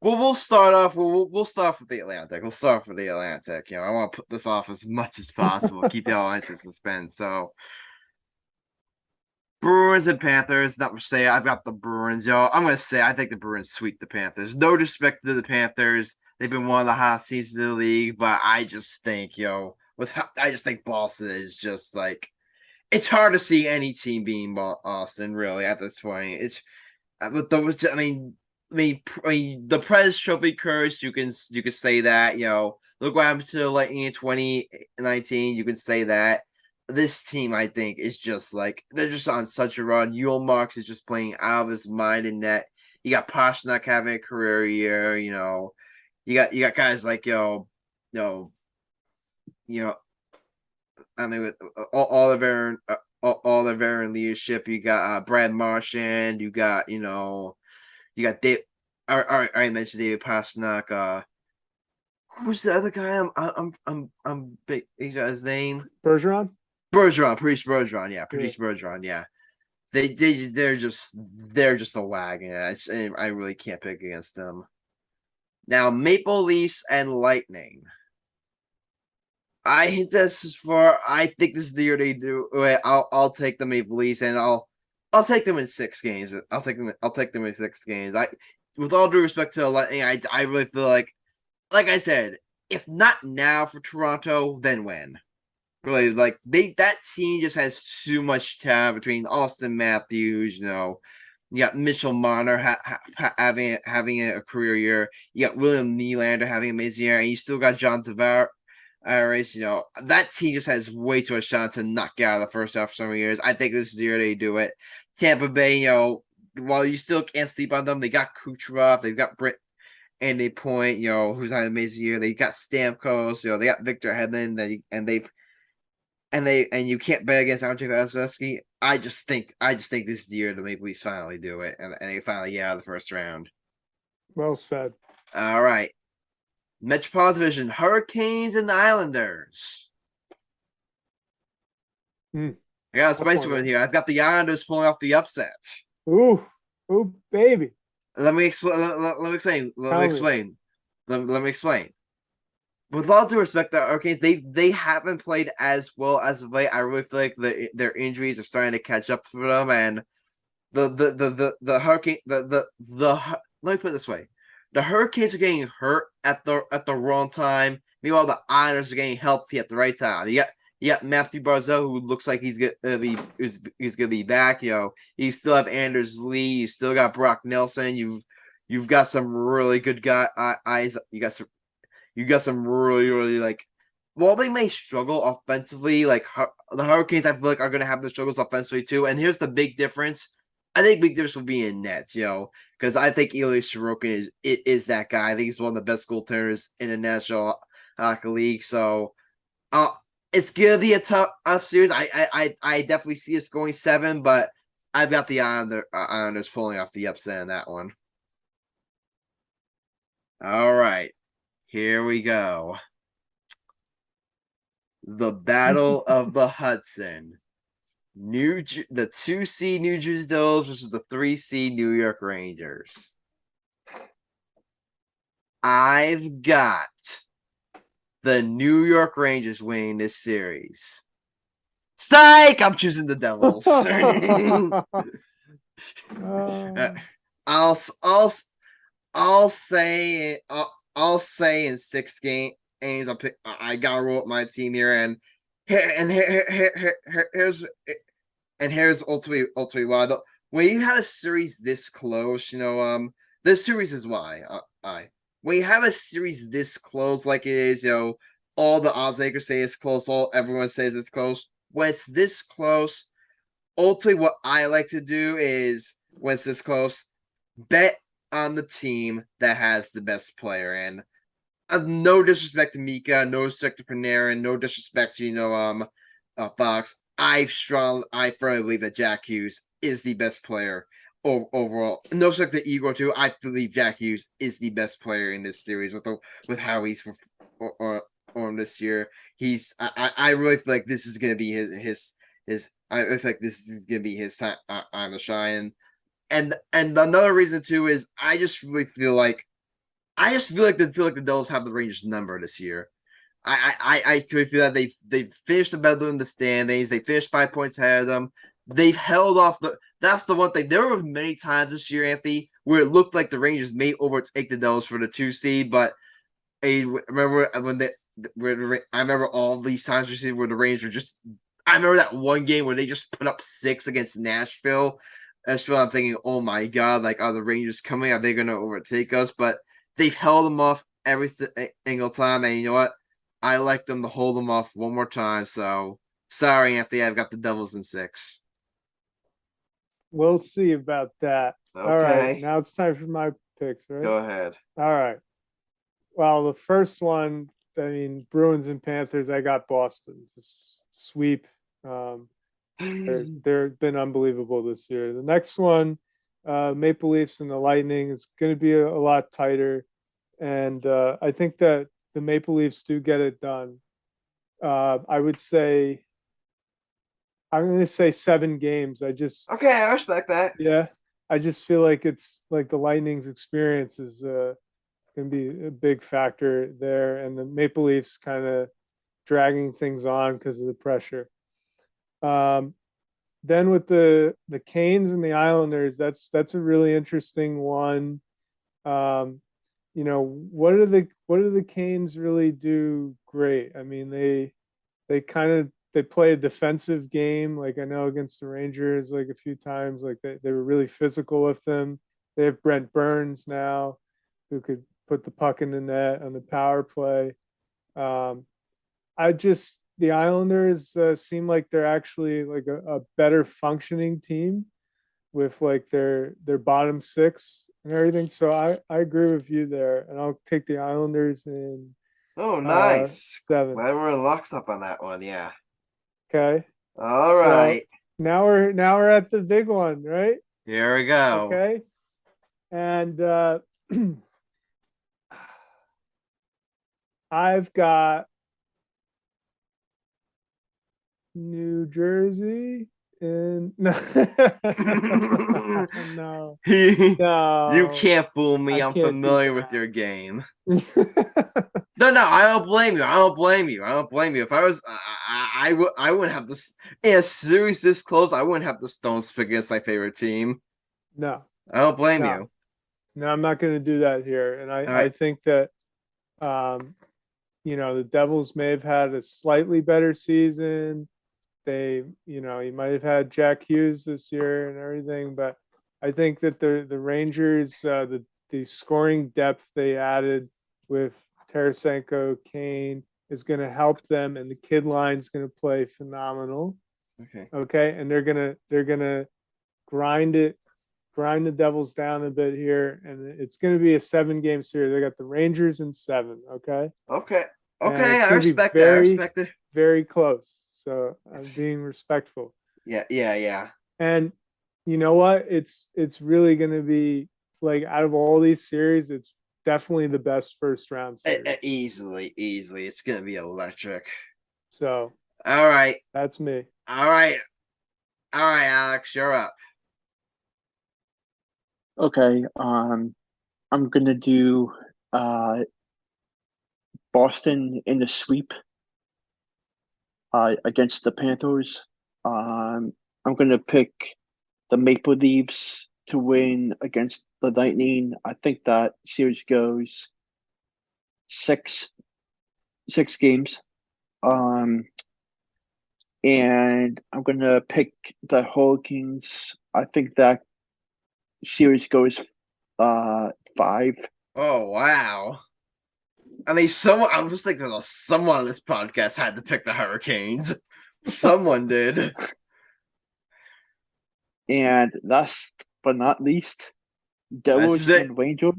Well, we'll start off. We'll start with the Atlantic. We'll start with the Atlantic. I want to put this off as much as possible. Keep y'all in suspense. So, Bruins and Panthers. Not much to say. I've got the Bruins, yo. I'm gonna say I think the Bruins sweep the Panthers. No disrespect to the Panthers. They've been one of the hot seasons of the league, but I just think, Boston is just like, it's hard to see any team being Boston really at this point. I mean, the Prez Trophy curse. You can say that. Look what happened to the Lightning in 2019. You can say that. This team, I think, is just like they're just on such a run. Yule Marks is just playing out of his mind in net. You got Pastrnak having a career year. You got guys like I mean, with all the veteran leadership. You got Brad Marchand. You got Dave. I mentioned David Pastrnak. Who's the other guy? I'm big. He's got his name. Bergeron. Patrice Bergeron. Yeah, Patrice Bergeron. Yeah. They're just a wagon. I really can't pick against them. Now, Maple Leafs and Lightning. I think this is the year they do. I'll take the Maple Leafs and I'll take them in 6 games. I'll take them in 6 games. With all due respect to the Lightning, I really feel like I said, if not now for Toronto, then when? Really, like that team just has too much talent between Austin Matthews, you got Mitchell Marner having a career year, you got William Nylander having an amazing year, and you still got John Tavares. That team just has way too much talent to knock out of the first half for some years. I think this is the year they do it. Tampa Bay, while you still can't sleep on them, they got Kucherov, they've got Britt and a point, who's had an amazing year. They got Stamkos, they got Victor Hedman, and you can't bet against Andrei Vasilevsky. I just think this is the year the Maple Leafs finally do it, and they finally get out of the first round. Well said. All right, Metropolitan Division: Hurricanes and Islanders. I got a spicy one here. I've got the Islanders pulling off the upset. Ooh, baby. Let me explain. Let me explain. With all due respect, the Hurricanes, they haven't played as well as of late. I really feel like their injuries are starting to catch up for them, and the Hurricane the let me put it this way: the Hurricanes are getting hurt at the wrong time. Meanwhile, the Islanders are getting healthy at the right time. You got Matthew Barzal, who looks like he's gonna be back. You still have Anders Lee. You still got Brock Nelson. You've got some really good guys. You got some really, really while they may struggle offensively, like the Hurricanes, I feel like are going to have the struggles offensively too. And here's the big difference. I think big difference will be in nets, because I think Ilya Sorokin is that guy. I think he's one of the best goaltenders in the National Hockey League. So, it's gonna be a tough series. I definitely see us going 7, but I've got the Islanders pulling off the upset in that one. All right. Here we go. The Battle of the Hudson. The 2 seed New Jersey Devils versus the 3 seed New York Rangers. I've got the New York Rangers winning this series. Psych! I'm choosing the Devils. I'll say in 6 games, I gotta roll up my team here, and here's ultimately why. When you have a series this close, this series is why. When you have a series this close, like it is, all the odds makers say it's close, everyone says it's close. When it's this close, ultimately what I like to do is, when it's this close, bet on the team that has the best player. And no disrespect to Mika, no disrespect to Panarin, no disrespect to Fox. I firmly believe that Jack Hughes is the best player overall. No disrespect to Igor too. I believe Jack Hughes is the best player in this series with how he's performed this year. I really feel like this is going to be his. I feel like this is going to be his time on the shine. And another reason too is I really feel like the Devils have the Rangers number this year. I could feel that they've finished better in the standings. They finished 5 points ahead of them. They've held off that's the one thing. There were many times this year, Anthony, where it looked like the Rangers may overtake the Devils for the 2 seed, but I remember I remember all these times where the Rangers were just. I remember that one game where they just put up 6 against Nashville. That's what I'm thinking. Oh my God! Like, are the Rangers coming? Are they going to overtake us? But they've held them off every single time, and you know what? I like them to hold them off one more time. So sorry, Anthony. I've got the Devils in 6. We'll see about that. All right, Okay, now it's time for my picks, right? go ahead. All right. Well, the first one, I mean, Bruins and Panthers, I got Boston. Just sweep. They've been unbelievable this year. The next one, Maple Leafs and the Lightning, is going to be a lot tighter. And I think that the Maple Leafs do get it done. I would say, I'm going to say 7 games. Okay, I respect that. Yeah, I just feel like it's like the Lightning's experience is going to be a big factor there. And the Maple Leafs kind of dragging things on because of the pressure. Then with the Canes and the Islanders, that's a really interesting one. What do the Canes really do great? I mean, they play a defensive game. Like I know against the Rangers, like a few times, like they were really physical with them. They have Brent Burns now, who could put the puck in the net on the power play. The Islanders seem like they're actually like a better functioning team with like their bottom 6 and everything. So I agree with you there, and I'll take the Islanders in Oh, nice. 7. Glad we're in lockstep on that one. Yeah. Okay. All right. Now we're at the big one, right? Here we go. Okay. And I've got New Jersey and no. No. You can't fool me. I'm can't familiar with your game. No, I don't blame you. I don't blame you. If I was, I wouldn't have this in a series this close. I wouldn't have the Stones pick against my favorite team. No, I don't blame you. No, I'm not going to do that here. And I right. think that, the Devils may have had a slightly better season. They, you might have had Jack Hughes this year and everything, but I think that the Rangers, the scoring depth they added with Tarasenko, Kane is going to help them, and the kid line is going to play phenomenal. Okay, and they're gonna grind the Devils down a bit here, and it's going to be a 7-game series. They got the Rangers in 7. Okay. Okay. I respect that. I respect it. Very close. So I'm being respectful. Yeah. And you know what? It's really going to be like out of all these series, it's definitely the best first round series. Easily. It's going to be electric. So. All right. That's me. All right, Alex, you're up. Okay. I'm gonna do Boston in the sweep against the Panthers. I'm gonna pick the Maple Leafs to win against the Lightning. I think that series goes 6 games. And I'm gonna pick the Hurricanes. I think that series goes 5. Oh wow! I mean, I'm just thinking someone on this podcast had to pick the Hurricanes. Someone did. And last but not least, Devils and Rangers.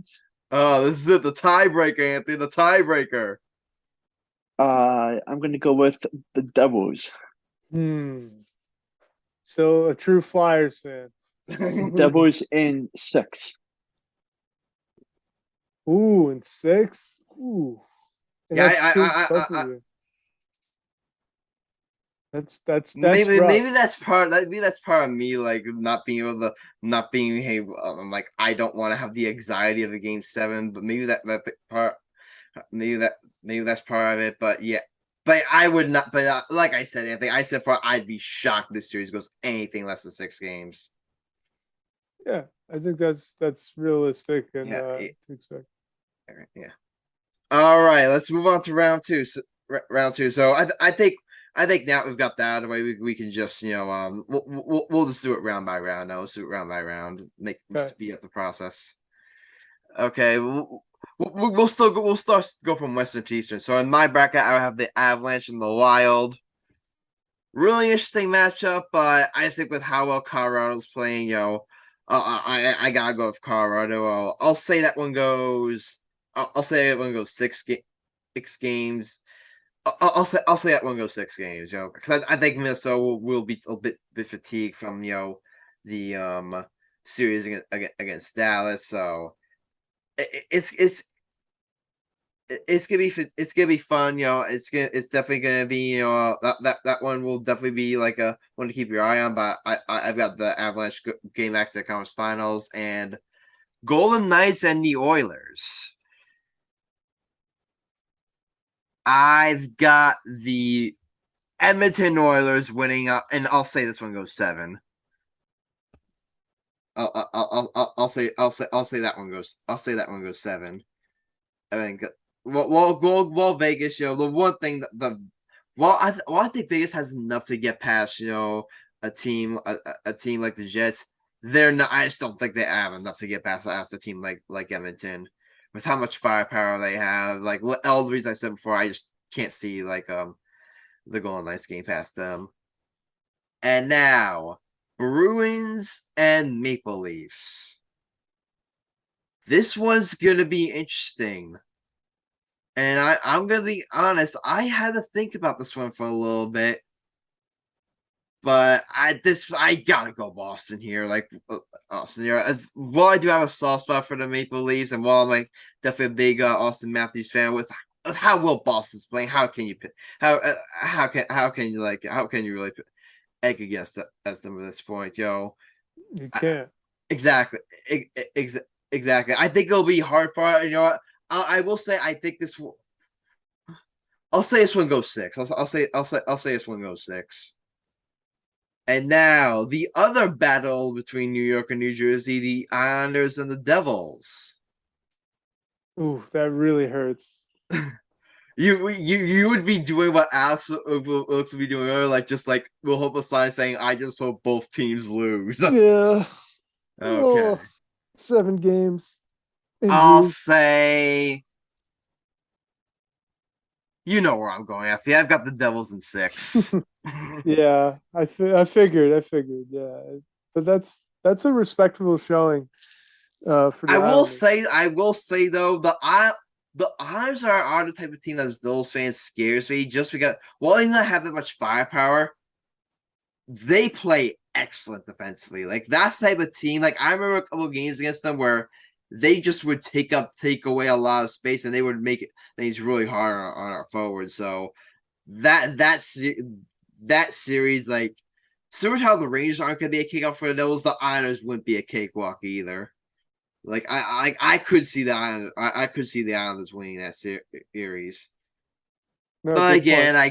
Oh, this is it. The tiebreaker, Anthony. The tiebreaker. I'm gonna go with the Devils. So a true Flyers fan. Devils in 6. Ooh, in 6. Ooh. And that's maybe rough. that's part of me like not being I'm like I don't want to have the anxiety of a game 7, but maybe that's part of it. But yeah. But I would not. But like I said, Anthony, I'd be shocked if this series goes anything less than 6 games. Yeah, I think that's realistic and to expect. Yeah. All right, let's move on to round 2. So I think I think now we've got that out of the way, we can just we'll just do it round by round. Now let's do it round by round. Okay. Speed up the process. Okay, we'll start go from Western to Eastern. So in my bracket, I have the Avalanche and the Wild. Really interesting matchup, but I think with how well Colorado's playing, I gotta go with Colorado. I'll say that one goes. I'll say that one goes six games. I'll say that one goes 6 games, because I think Minnesota will be a bit fatigued from the series against Dallas. So it's it's gonna be fun, it's definitely gonna be that one will definitely be like a one to keep your eye on. But I've got the Avalanche game back to the conference finals and Golden Knights and the Oilers. I've got the Edmonton Oilers winning up, and I'll say this one goes 7. I'll say that one goes. I'll say that one goes 7. I mean, well, Vegas, the one thing that I think Vegas has enough to get past, a team like the Jets. They're not. I just don't think they have enough to get past a team like Edmonton, with how much firepower they have. Like all the reasons I said before, I just can't see the Golden Knights getting past them. And now, Bruins and Maple Leafs. This one's gonna be interesting. And I'm gonna be honest, I had to think about this one for a little bit. But I gotta go Boston here. Like Austin here. As well, I do have a soft spot for the Maple Leafs, and while I'm definitely a big Austin Matthews fan, with how well Boston's playing, how can you how can you really egg against them at this point, You can't. Exactly. Exactly. I think it'll be hard for it. I will say I think this will. I'll say this one goes 6. I'll say this one goes 6. And now the other battle between New York and New Jersey, the Islanders and the Devils. Ooh, that really hurts. You would be doing what Alex would be doing earlier, just we'll hope a sign saying, "I just hope both teams lose." Yeah. Okay. Oh, 7 games. I'll say, you know where I'm going after. I've got the Devils in 6. Yeah, I figured. Yeah, but that's a respectable showing. For the I will say though, the Islanders are the type of team that those fans scares me, just because while they not have that much firepower, they play excellent defensively. Like that's the type of team. Like I remember a couple of games against them where they just would take away a lot of space, and they would make things really hard on our forwards. So that series, like similar to how the Rangers aren't going to be a cakewalk for the Devils, the Islanders wouldn't be a cakewalk either. Like I could see the Islanders winning that series. No, but again, I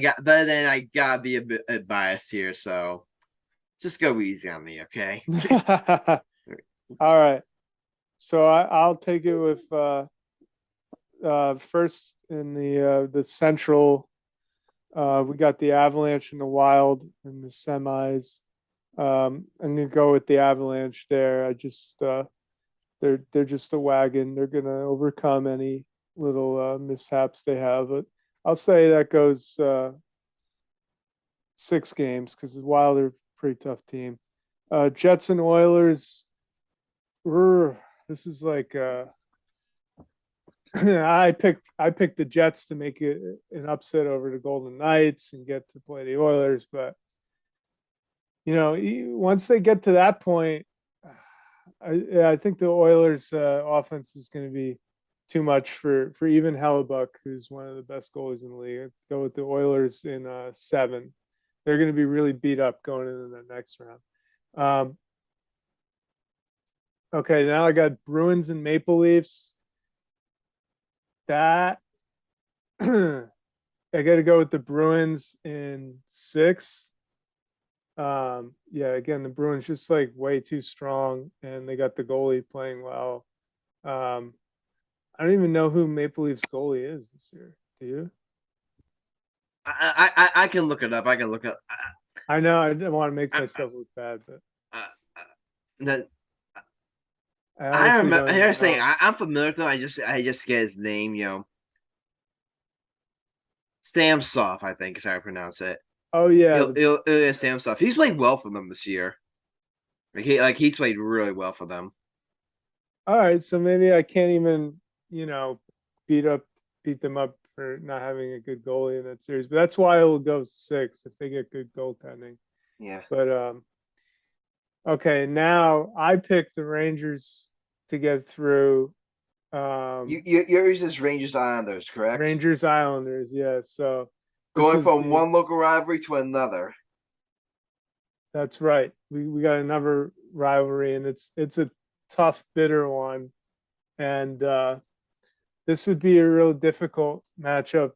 gotta be a bit biased here, so just go easy on me, okay? All right. So I'll take it with first in the Central. We got the Avalanche and the Wild in the semis. I'm gonna go with the Avalanche there. They're just a wagon. They're gonna overcome any little mishaps they have. But I'll say that goes 6 games because the Wild are a pretty tough team. Jets and Oilers. This is like I picked the Jets to make it an upset over the Golden Knights and get to play the Oilers, but once they get to that point, I think the Oilers' offense is going to be too much for even Hellebuck, who's one of the best goalies in the league. Let's go with the Oilers in 7. They're going to be really beat up going into the next round. Okay, now I got Bruins and Maple Leafs. That I got to go with the Bruins in 6. Yeah, again, the Bruins just way too strong, and they got the goalie playing well. I don't even know who Maple Leafs goalie is this year. Do you? I can look it up. I can look up. I know I didn't want to make myself look bad, but That I I honestly remember. don't Here's the thing. know. I'm familiar with him. I just get his name. Stamsov, I think is how I pronounce it. Oh yeah, Stamsov. He's played well for them this year. He's played really well for them. all right. So maybe I can't even beat them up for not having a good goalie in that series. But that's why it'll go 6 if they get good goaltending. Yeah. But okay, now I picked the Rangers to get through. Yours is Rangers Islanders, correct? Rangers Islanders, yeah. So going from one local rivalry to another. That's right. We got another rivalry, and it's a tough, bitter one. And this would be a real difficult matchup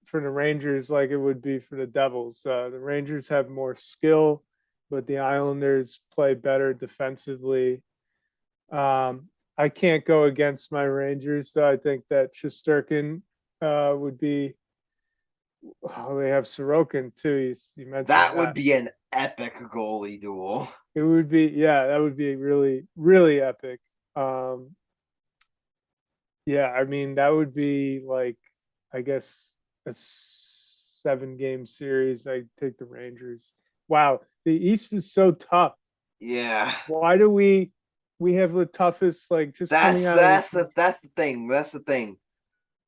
for the Rangers, like it would be for the Devils. The Rangers have more skill, but the Islanders play better defensively. I can't go against my Rangers, so I think that Shesterkin would be. Oh, they have Sorokin too. You mentioned that would be an epic goalie duel. It would be, yeah, that would be really, really epic. Yeah, I mean that would be like, I guess a 7-game series. I take the Rangers. Wow, the East is so tough. Yeah. Why do we have the toughest just that's coming out that's the thing. That's the thing.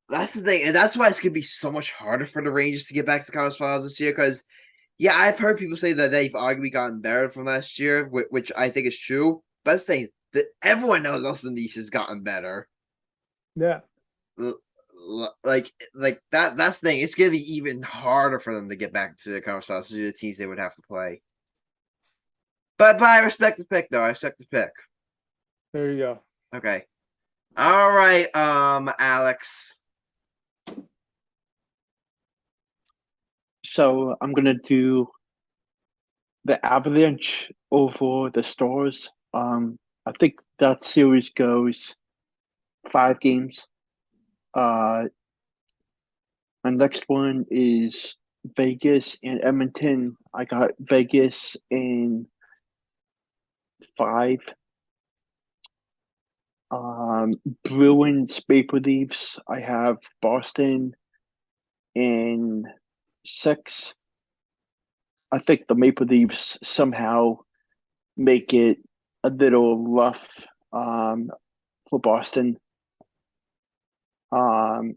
That's the thing, and that's why it's gonna be so much harder for the Rangers to get back to the conference finals this year. Because, yeah, I've heard people say that they've arguably gotten better from last year, which I think is true. But that's the thing that everyone knows Austin East has gotten better. Yeah, like that. That's the thing. It's gonna be even harder for them to get back to the conference finals to the teams they would have to play. But I respect the pick, though. I respect the pick. There you go. Okay. All right, Alex. So I'm gonna do the Avalanche over the Stars. I think that series goes 5 games. My next one is Vegas and Edmonton. I got Vegas in 5. Bruins Maple Leafs. I have Boston in 6. I think the Maple Leafs somehow make it a little rough for Boston. And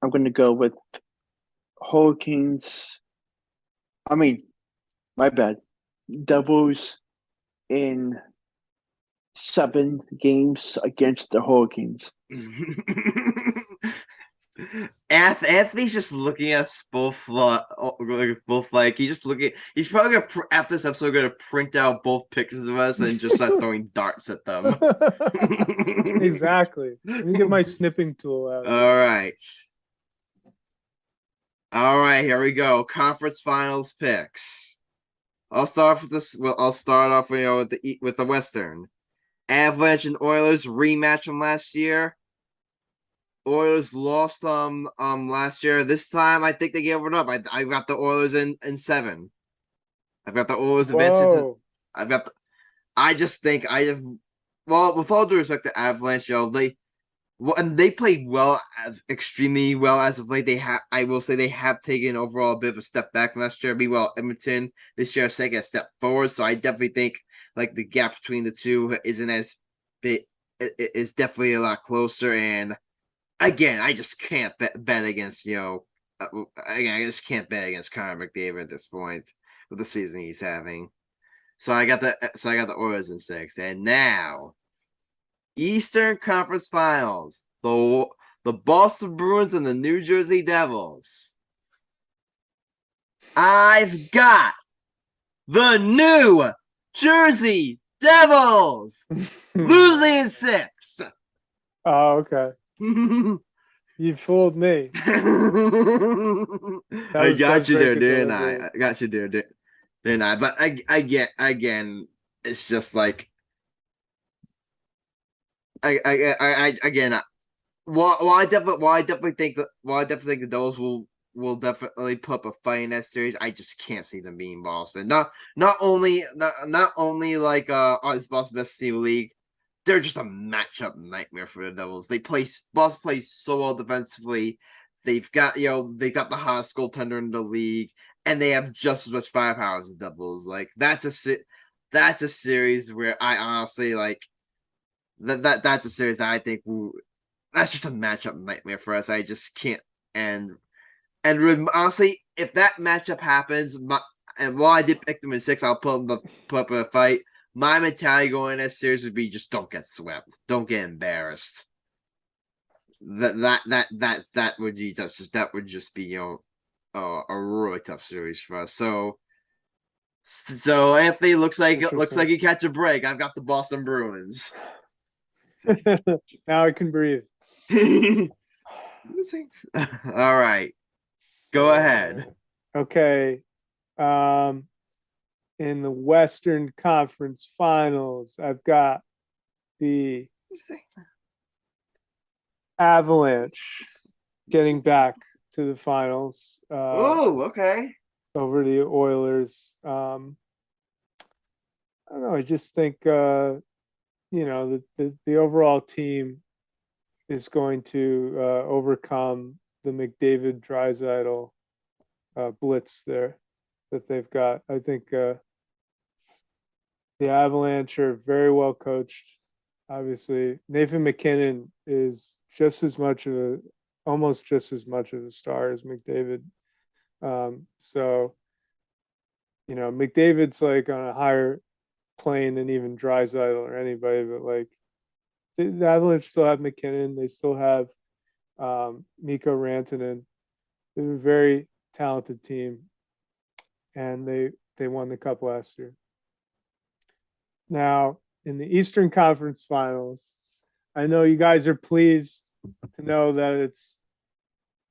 I'm going to go with Hurricanes. I mean, my bad. Devils in 7 games against the Hurricanes. Anthony's just looking at us both like he's just looking. He's probably gonna after this episode gonna print out both pictures of us and just start throwing darts at them. Exactly. Let me get my snipping tool out. All right, here we go. Conference finals picks. I'll start off with this. Well, I'll start off with the Western. Avalanche and Oilers rematch from last year. Oilers lost last year. This time I think they gave it up. I got the Oilers in 7. I've got the Oilers advancing. Well, with all due respect to Avalanche, and they played extremely well as of late. I will say they have taken overall a bit of a step back from last year. Meanwhile, Edmonton this year has taken a step forward. So I definitely think the gap between the two isn't as big. It's definitely a lot closer. And again, I just can't bet against I just can't bet against Connor McDavid at this point with the season he's having. So I got the Oilers in 6, and now Eastern Conference Finals, the Boston Bruins and the New Jersey Devils. I've got the New Jersey Devils losing in 6. Oh, okay. You fooled me. I got you there, didn't I? I got you there, didn't I? But again, it's just like again, I definitely think the Devils will definitely put up a fight in that series. I just can't see them being Boston. Not only like is Boston best team in the league, they're just a matchup nightmare for the Devils. Boston plays so well defensively. They've got the hottest goaltender in the league, and they have just as much firepower as the Devils. Like that's a series where I honestly like that's a series that I think that's just a matchup nightmare for us. I just can't and honestly, if that matchup happens, and while I did pick them in 6, I'll put up in a fight. My mentality going in that series would be just don't get swept, don't get embarrassed. That would just be a really tough series for us. So Anthony looks like you catch a break. I've got the Boston Bruins. Now I can breathe. All right. Go ahead. Okay. In the Western Conference Finals, I've got the Avalanche getting back to the finals. Okay. Over the Oilers. I don't know. I just think the overall team is going to overcome the McDavid Draisaitl blitz there that they've got. I think the Avalanche are very well coached. Obviously, Nathan McKinnon is almost just as much of a star as McDavid. So, McDavid's like on a higher plane than even Draisaitl or anybody, but like the Avalanche still have McKinnon. They still have Mikko Rantanen. They're a very talented team, and they won the cup last year. Now, in the Eastern Conference Finals, I know you guys are pleased to know that it's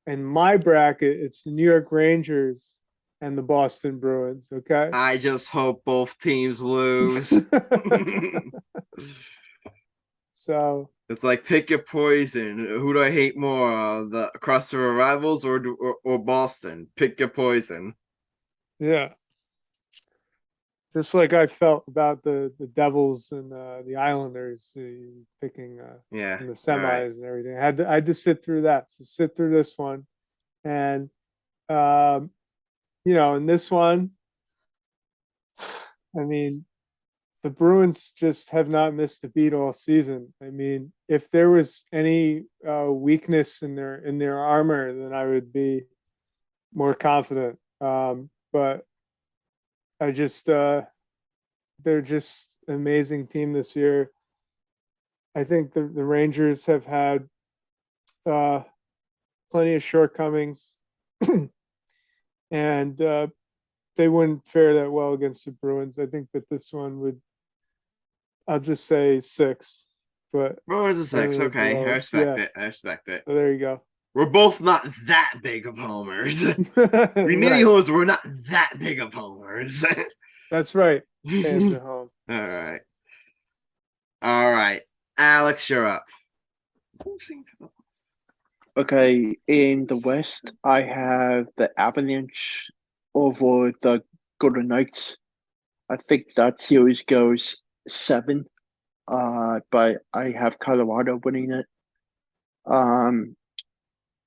in my bracket, it's the New York Rangers and the Boston Bruins, okay? I just hope both teams lose. So it's like pick your poison. Who do I hate more, the crossover rivals or Boston? Pick your poison. Yeah, just like I felt about the Devils and the Islanders picking in the semis right. and everything. I had to sit through that. So sit through this one, and in this one, I mean, the Bruins just have not missed a beat all season. I mean, if there was any weakness in their armor, then I would be more confident. But I just they're just an amazing team this year. I think the Rangers have had plenty of shortcomings, and they wouldn't fare that well against the Bruins. I think that this one would. I'll just say 6, but Bruins is 6. Okay, I respect it. I respect it. So there you go. We're both not that big of homers. We maybe homers. We're not that big of homers. That's right. Fans at home. All right. Alex, you're up. Okay, in the West, I have the Avalanche over the Golden Knights. I think that series goes 7, but I have Colorado winning it.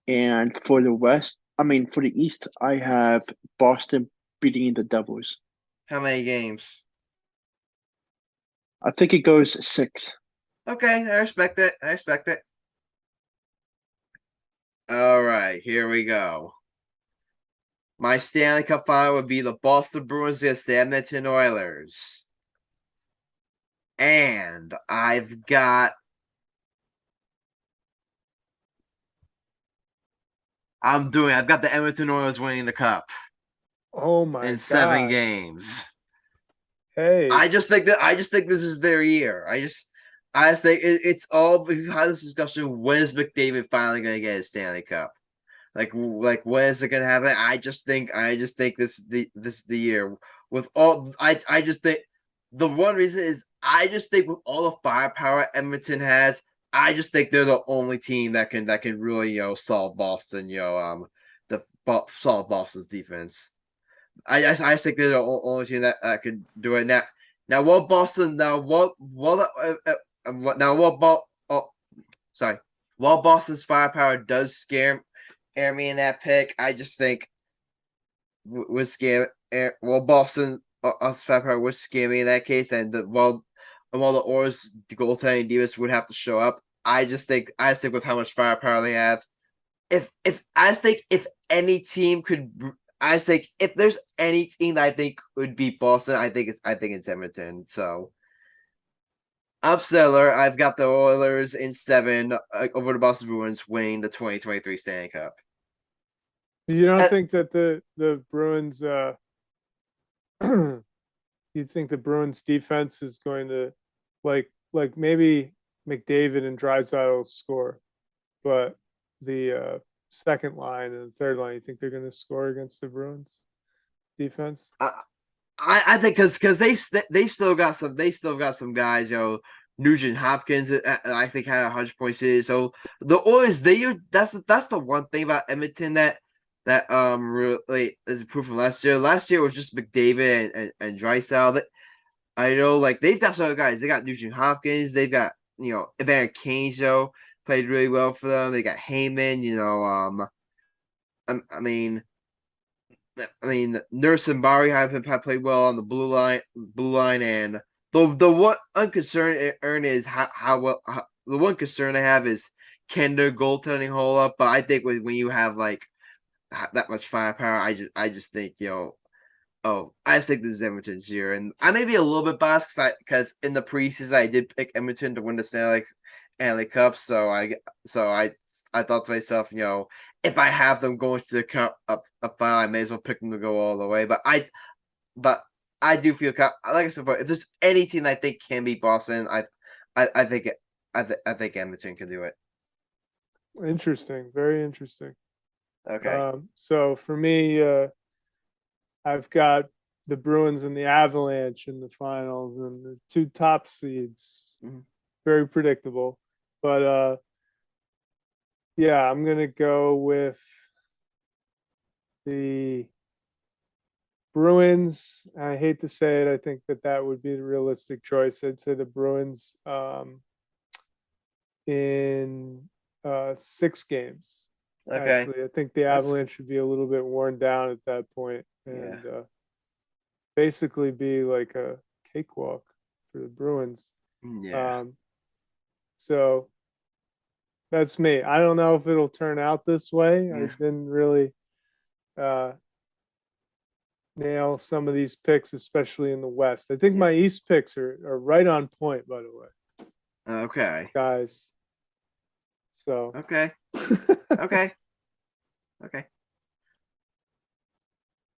And for the East, I have Boston beating the Devils. How many games? I think it goes 6. Okay, I respect it. All right, here we go. My Stanley Cup final would be the Boston Bruins against the Edmonton Oilers. And I've got the Edmonton Oilers winning the cup. Oh my God. In 7 games. Hey. I just think this is their year. I just think it's all, we've had this discussion, when is McDavid finally gonna get his Stanley Cup? Like when is it gonna happen? I just think this is the year. With all I just think the one reason is I just think with all the firepower Edmonton has, I just think they're the only team that can really solve Boston. Solve Boston's defense. I think they're the only team that could do it now. Now what Boston while Boston's firepower does scare me in that pick, I just think would scare Boston us firepower would scare me in that case, and while the Oilers goaltending defense would have to show up, I think with how much firepower they have, if any team could, I think if there's any team that I think would beat Boston, I think it's Edmonton. So upsetter, I've got the Oilers in 7 over the Boston Bruins, winning the 2023 Stanley Cup. You don't think that the Bruins you think the Bruins defense is going to like maybe McDavid and Draisaitl score, but the second line and the third line, you think they're going to score against the Bruins defense? I think because they still got some guys, Nugent Hopkins, I think had 100 points. So the Oilers, that's the one thing about Edmonton that really is proof from last year. Last year was just McDavid and Draisaitl. I know, like, they've got some other guys. They got Nugent Hopkins. They've got Evander Kane played really well for them. They got Heyman. I mean, Nurse and Barry have played well on the blue line, and the one unconcern is how well. The one concern I have is can their goaltending hold up? But I think when you have like that much firepower, I just think I just think this is Edmonton's year, and I may be a little bit biased because in the preseason I did pick Edmonton to win the Stanley Cup, so I thought to myself, if I have them going to the cup up final, I may as well pick them to go all the way. But I do feel like I said before, if there's any team I think can beat Boston, I think Edmonton can do it. Interesting, very interesting. Okay. So for me, I've got the Bruins and the Avalanche in the finals, and the 2 top seeds. Mm-hmm. Very predictable, but yeah, I'm gonna go with the Bruins. I hate to say it, I think that would be the realistic choice. I'd say the Bruins in 6 games. Okay. Actually, I think the Avalanche should be a little bit worn down at that point, and basically be like a cakewalk for the Bruins. Yeah. So that's me. I don't know if it'll turn out this way. Yeah. I didn't really nail some of these picks, especially in the West. I think my East picks are right on point, by the way. Okay. Guys. So Okay. Okay.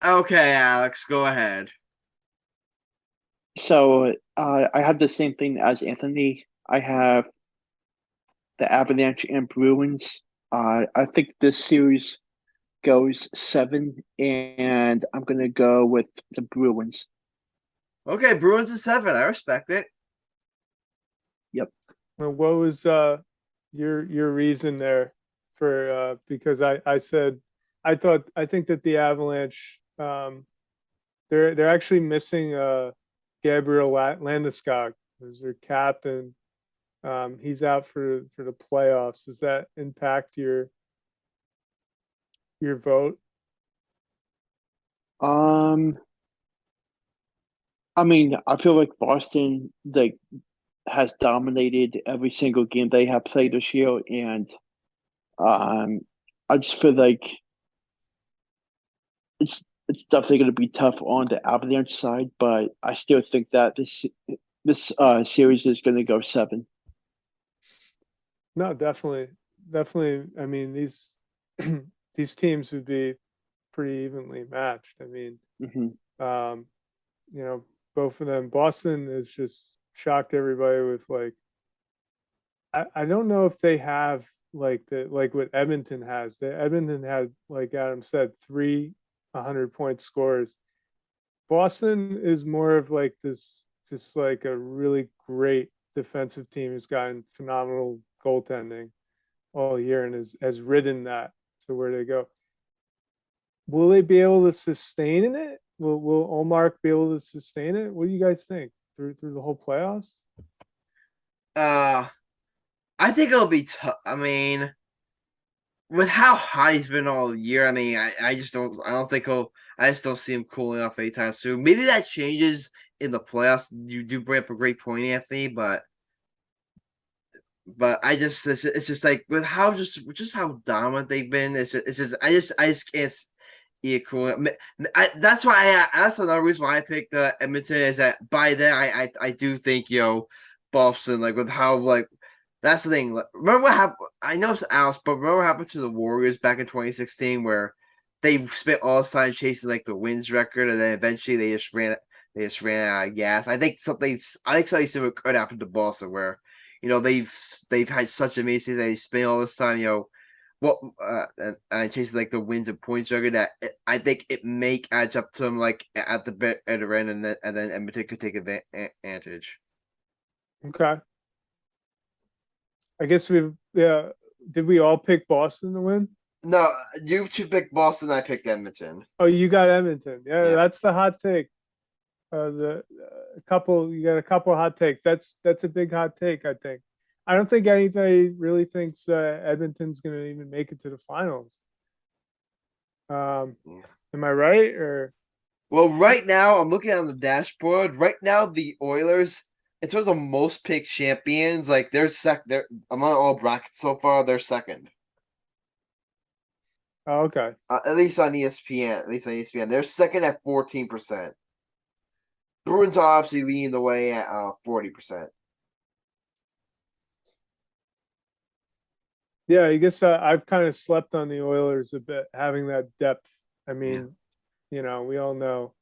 Okay, Alex, go ahead. So I have the same thing as Anthony. I have the Avalanche and Bruins. I think this series goes 7, and I'm gonna go with the Bruins. Okay, Bruins is 7. I respect it. Yep. well, what was your reason there for because I said I think that the Avalanche they're actually missing Gabriel Landeskog as their captain. He's out for the playoffs. Does that impact your vote? I mean, I feel like Boston has dominated every single game they have played this year, and I just feel like it's definitely going to be tough on the Avalanche side, but I still think that this series is going to go 7. No, definitely. I mean, these these teams would be pretty evenly matched. I mean, both of them. Boston has just shocked everybody with like. I don't know if they have like what Edmonton has. Edmonton had, like Adam said, 3 100-point scores. Boston is more of like this, just like a really great defensive team who's gotten phenomenal goaltending all year and has ridden that to where they go. Will they be able to sustain it? Will Omar be able to sustain it? What do you guys think through the whole playoffs? I think it'll be tough. I mean, with how high he's been all year, I mean, I just don't. I don't think he'll. I just don't see him cooling off anytime soon. Maybe that changes in the playoffs. You do bring up a great point, Anthony, but I just it's just like with how just how dominant they've been. It's just I just can't see it cooling. That's why that's another reason why I picked Edmonton is that by then I do think Boston like with how like. That's the thing. Remember what happened? I know it's Alice, but remember what happened to the Warriors back in 2016, where they spent all this time chasing like the wins record, and then eventually they just ran out of gas. I think something similar could happen to Boston, where they've had such amazing they spent all this time and chasing like the wins and points record that I think it may catch up to them like at the better end, and then Edmonton could take advantage. Okay. I guess did we all pick Boston to win? No, you two picked Boston. I picked Edmonton. Oh, you got Edmonton. Yeah. That's the hot take. You got a couple hot takes. That's a big hot take. I think. I don't think anybody really thinks Edmonton's going to even make it to the finals. Am I right or? Well, right now I'm looking on the dashboard. Right now, the Oilers. In terms of most picked champions, like they're among all brackets so far, they're second. Oh, okay. At least on ESPN. They're second at 14%. Bruins are obviously leading the way at 40%. Yeah, I guess I've kind of slept on the Oilers a bit, having that depth. I mean, we all know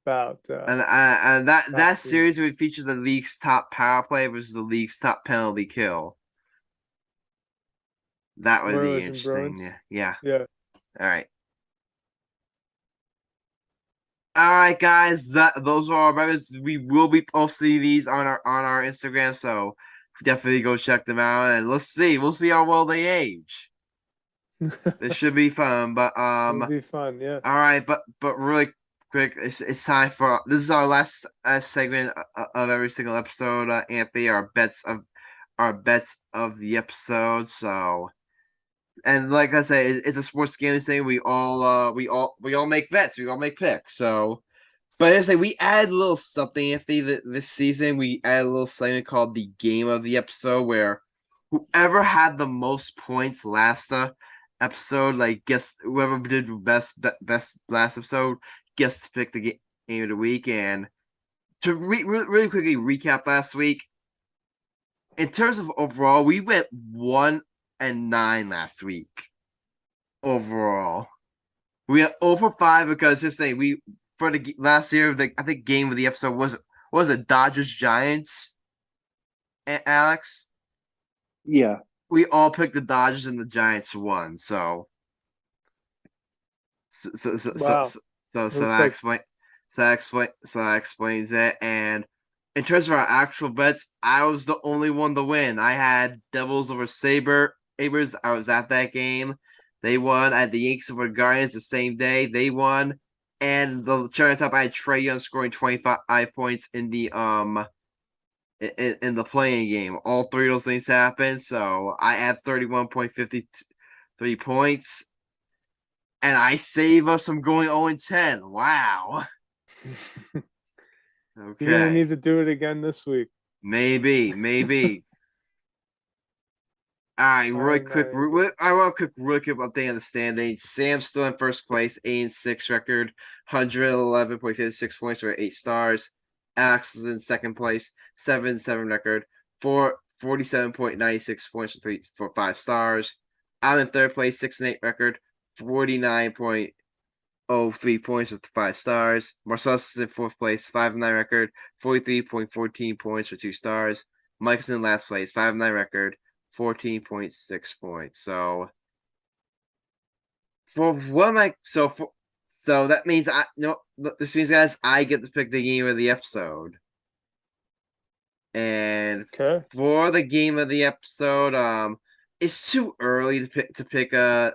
about and that series would feature the league's top power play versus the league's top penalty kill. That would be interesting. Yeah. All right. All right, guys. Those are our records. We will be posting these on our Instagram, so definitely go check them out. And we'll see how well they age. It should be fun, but it'll be fun. Yeah. All right, but really quick, it's time for this is our last segment of every single episode. Anthony, our bets of the episode. So, and like I say, it's a sports gambling thing. We all make bets. We all make picks. So, but I say we add a little something, Anthony. This season we add a little segment called the game of the episode, where whoever had the most points last episode, like guess whoever did best last episode gets to pick the game of the week. And to really quickly recap last week, in terms of overall, we went 1-9 last week. Overall, we went 0-5 because just saying we for the last year, I think game of the episode was it Dodgers Giants, Alex? Yeah. We all picked the Dodgers and the Giants won. So Wow. That explains it. And in terms of our actual bets, I was the only one to win. I had Devils over Sabres. I was at that game. They won. I had the Yankees over Guardians the same day. They won. And the cherry top, I had Trae Young scoring 25 points in the in the playing game. All three of those things happened. So I had 31.53 points. And I save us from going 0-10. Wow. Okay. You're gonna need to do it again this week. Maybe. All right, really quick. I want a quick update on the standings. Sam's still in first place, 8-6 record, 111.56 points for 8 stars. Alex is in second place, 7-7 record, 47.96 points for 5 stars. I'm in third place, 6-8 record, 49.03 points with 5 stars. Marcellus is in fourth place, 5-9 record, 43.14 points for 2 stars. Mike's in last place, 5-9 record, 14.6 points. So for what am I so that means this means guys I get to pick the game of the episode. And Okay. for the game of the episode, it's too early to pick a.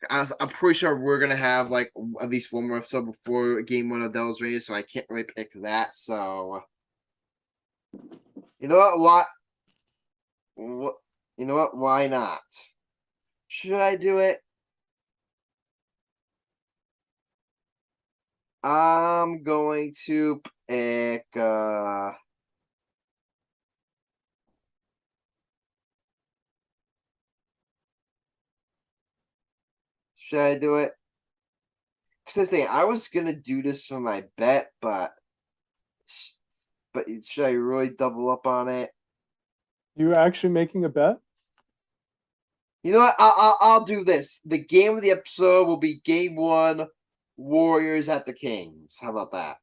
I'm pretty sure we're gonna have like at least one more episode before game one of Devil's Reign, so I can't really pick that. So you know what? What? You know what? Why not? Should I do it? I'm going to pick. Should I do it? Because I was gonna do this for my bet, but should I really double up on it? You actually making a bet? You know what? I'll do this. The game of the episode will be Game 1, Warriors at the Kings. How about that?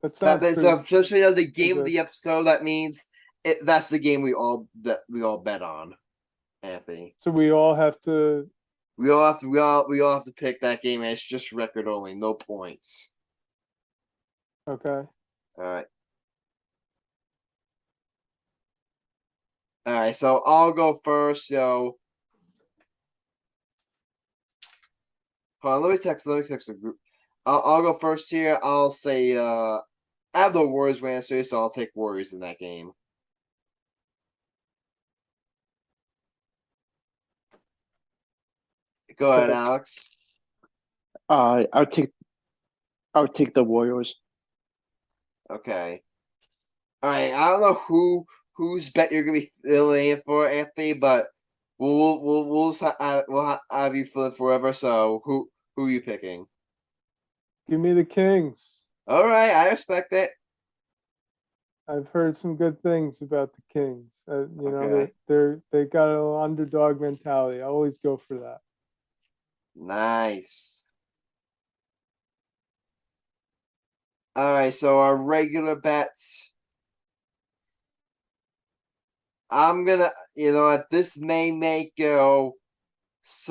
That's especially the game of the episode. That means that's the game we all bet on, Anthony. So we all have to. We all have to pick that game, and it's just record only, no points. Okay. All right. All right, so I'll go first. So, hold on, let me text the group. I'll go first here. I'll say I have the Warriors answer, so I'll take Warriors in that game. Go ahead, Alex. I'll take the Warriors. Okay. All right. I don't know whose bet you're gonna be filling in for, Anthony, but we'll have you fill in forever. So who are you picking? Give me the Kings. All right, I respect it. I've heard some good things about the Kings. You know, Okay. they got an underdog mentality. I always go for that. Nice. All right, so our regular bets. I'm gonna, this may make a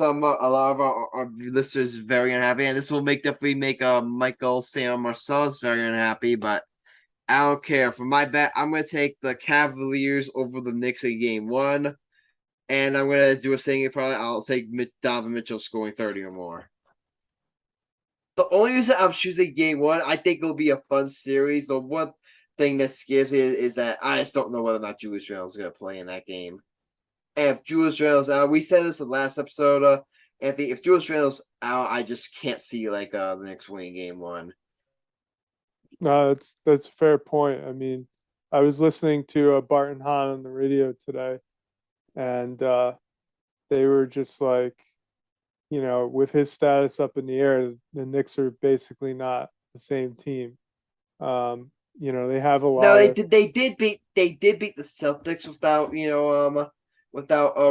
lot of our listeners very unhappy, and this will definitely make Michael, Sam, Marcellus very unhappy. But I don't care. For my bet, I'm gonna take the Cavaliers over the Knicks in Game 1, and I'm gonna do a thing. Probably I'll take Donovan Mitchell scoring 30 or more. The only reason I'm choosing Game 1, I think it'll be a fun series. The one thing that scares me is that I just don't know whether or not Julius Randle is going to play in that game. And if Julius Randle's out, we said this in the last episode, Anthony, if Julius Randle's out, I just can't see the Knicks winning Game 1. No, that's a fair point. I mean, I was listening to Barton Hahn on the radio today, and they were just like, with his status up in the air, the Knicks are basically not the same team. They have a lot. No, they did beat the Celtics without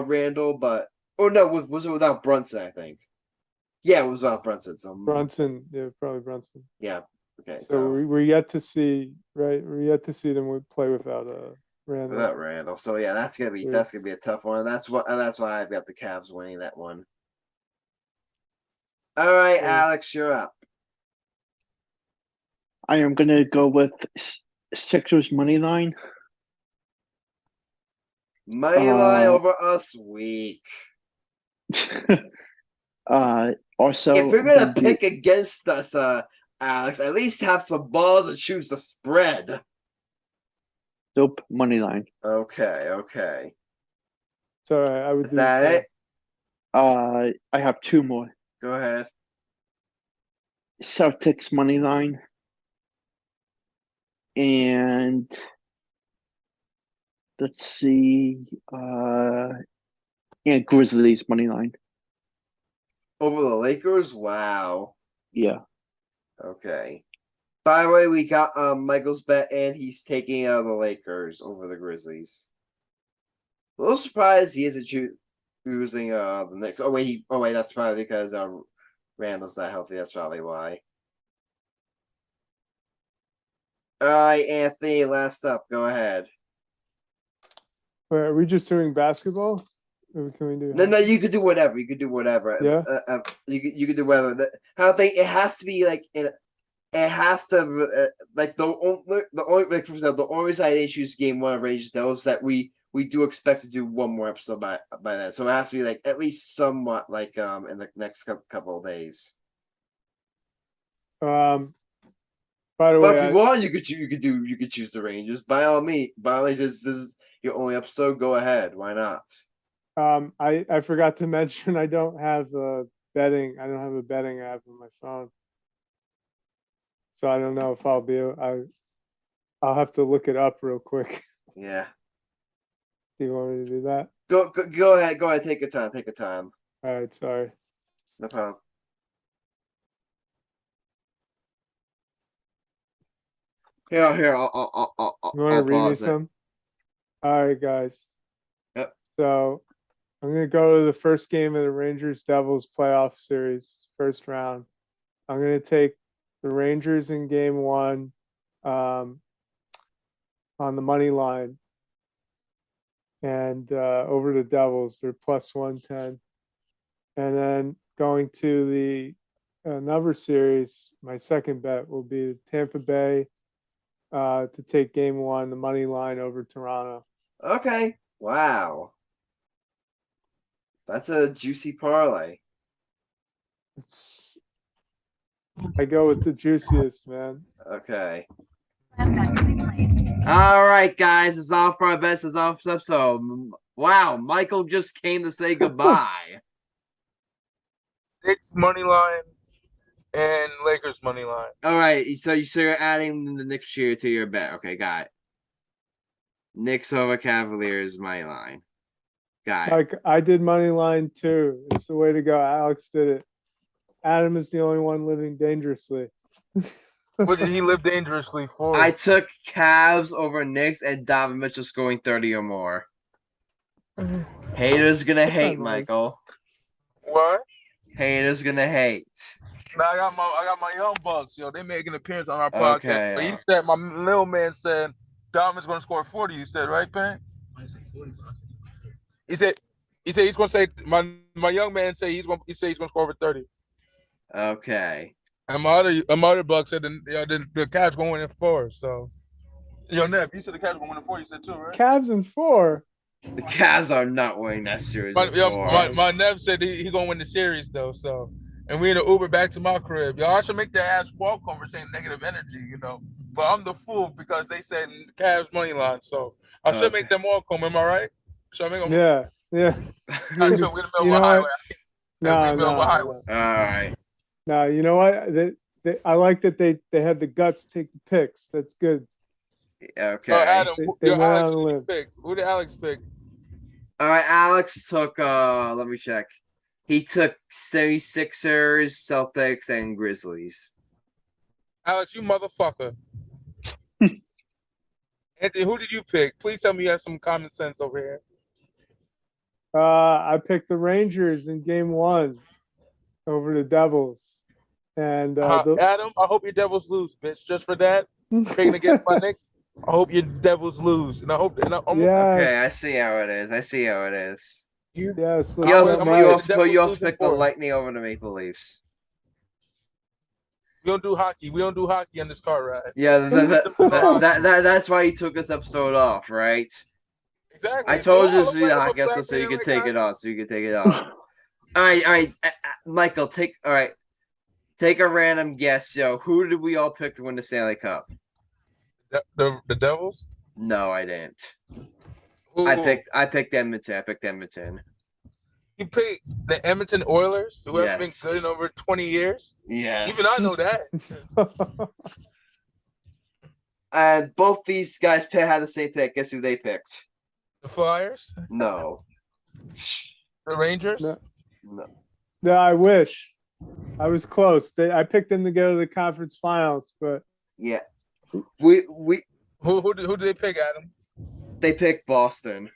Randall, but was it without Brunson? I think. Yeah, it was without Brunson. So Brunson, yeah, probably Brunson. Yeah. Okay. So we're yet to see, right? We're yet to see them play without Randall. Without Randall. So yeah, that's gonna be a tough one. That's why I've got the Cavs winning that one. All right, Alex, you're up. I am gonna go with Sixers money line. Money line over us weak. Also, if you're gonna pick against us, Alex, at least have some balls and choose the spread. Nope, money line. Okay. So I would. Is that it? I have two more. Go ahead. Celtics money line. And let's see, and Grizzlies money line. Over the Lakers? Wow. Yeah. Okay. By the way, we got Michael's bet, and he's taking the Lakers over the Grizzlies. A little surprised he isn't choosing the Knicks. Oh wait, that's probably because Randall's not healthy. That's probably why. All right, Anthony, last up. Go ahead. Wait, are we just doing basketball? Or can we do? No, you could do whatever. You could do whatever. Yeah. You could do whatever. I don't think it has to be it it has to like the only like for example, the only reason I didn't choose Game 1 of Rangers Devils that we do expect to do one more episode by then, so it has to be like at least somewhat like in the next couple of days. By the But way, if you want, you could choose the Rangers. By all means, this is your only episode. Go ahead. Why not? I forgot to mention I don't have betting. I don't have a betting app on my phone, so I don't know if I'll be. I'll have to look it up real quick. Yeah. Do you want me to do that? Go ahead. Go ahead. Take your time. Take your time. All right. Sorry. No problem. Here. I'll You want to read me pause it. some? All right, guys. Yep. So I'm going to go to the first game of the Rangers Devils playoff series, first round. I'm going to take the Rangers in game 1 on the money line. And over the Devils, they're plus 110. And then going to the another series, my second bet will be Tampa Bay to take game 1, the money line over Toronto. Okay. Wow. That's a juicy parlay. I go with the juiciest, man. Okay. All right, guys. It's all for our best. It's all for episode. Wow, Michael just came to say goodbye. Knicks money line and Lakers money line. All right, so you're adding the Knicks cheer to your bet. Okay, got it. Knicks over Cavaliers money line. Got it. Like I did money line too. It's the way to go. Alex did it. Adam is the only one living dangerously. What did he live dangerously for? I took Cavs over Knicks and Donovan Mitchell scoring 30 or more. Haters gonna hate, Michael. What? Haters gonna hate. Now I got my young bucks, yo. They making an appearance on our Okay, podcast. But he said my little man said Donovan's gonna score 40. You said, right, Pan? He said he's gonna say my young man say he's gonna score over 30. Okay. And my other buck said the Cavs gonna win in 4. So Nev, you said the Cavs gonna win in 4. You said 2, right? Cavs in 4. The Cavs are not winning that series. My Nev said he gonna win the series though. So, and we in the Uber back to my crib. Y'all should make their ass walk over saying negative energy, But I'm the fool because they said Cavs money line. So I should make them walk home. Am I right? Should I make them? Yeah. So we're in the middle of a highway. No. All right. No, you know what? I like that they had the guts to take the picks. That's good. Okay. Adam, They went Alex, out on a limb. who did Alex pick? All right, Alex took let me check. He took 76ers, Celtics, and Grizzlies. Alex, you motherfucker. Anthony, who did you pick? Please tell me you have some common sense over here. I picked the Rangers in game 1 over the Devils. And Adam, I hope your Devils lose, bitch. Just for that, picking against my Knicks, I hope your Devils lose. And I hope. Okay, I see how it is. Yes. You also picked the Lightning over the Maple Leafs. We don't do hockey. We don't do hockey on this car ride. Yeah, that's why you took this episode off, right? Exactly. I told you to do the hockey episode so you could take it off. All right, Michael, take a random guess, yo. Who did we all pick to win the Stanley Cup? The Devils? No, I didn't. Who? I picked Edmonton. You picked the Edmonton Oilers, who haven't been good in over 20 years? Yes. Even I know that. And both these guys had the same pick. Guess who they picked? The Flyers? No. The Rangers? No, I wish. I was close. I picked them to go to the conference finals, but yeah, we who did they pick, Adam? They picked Boston.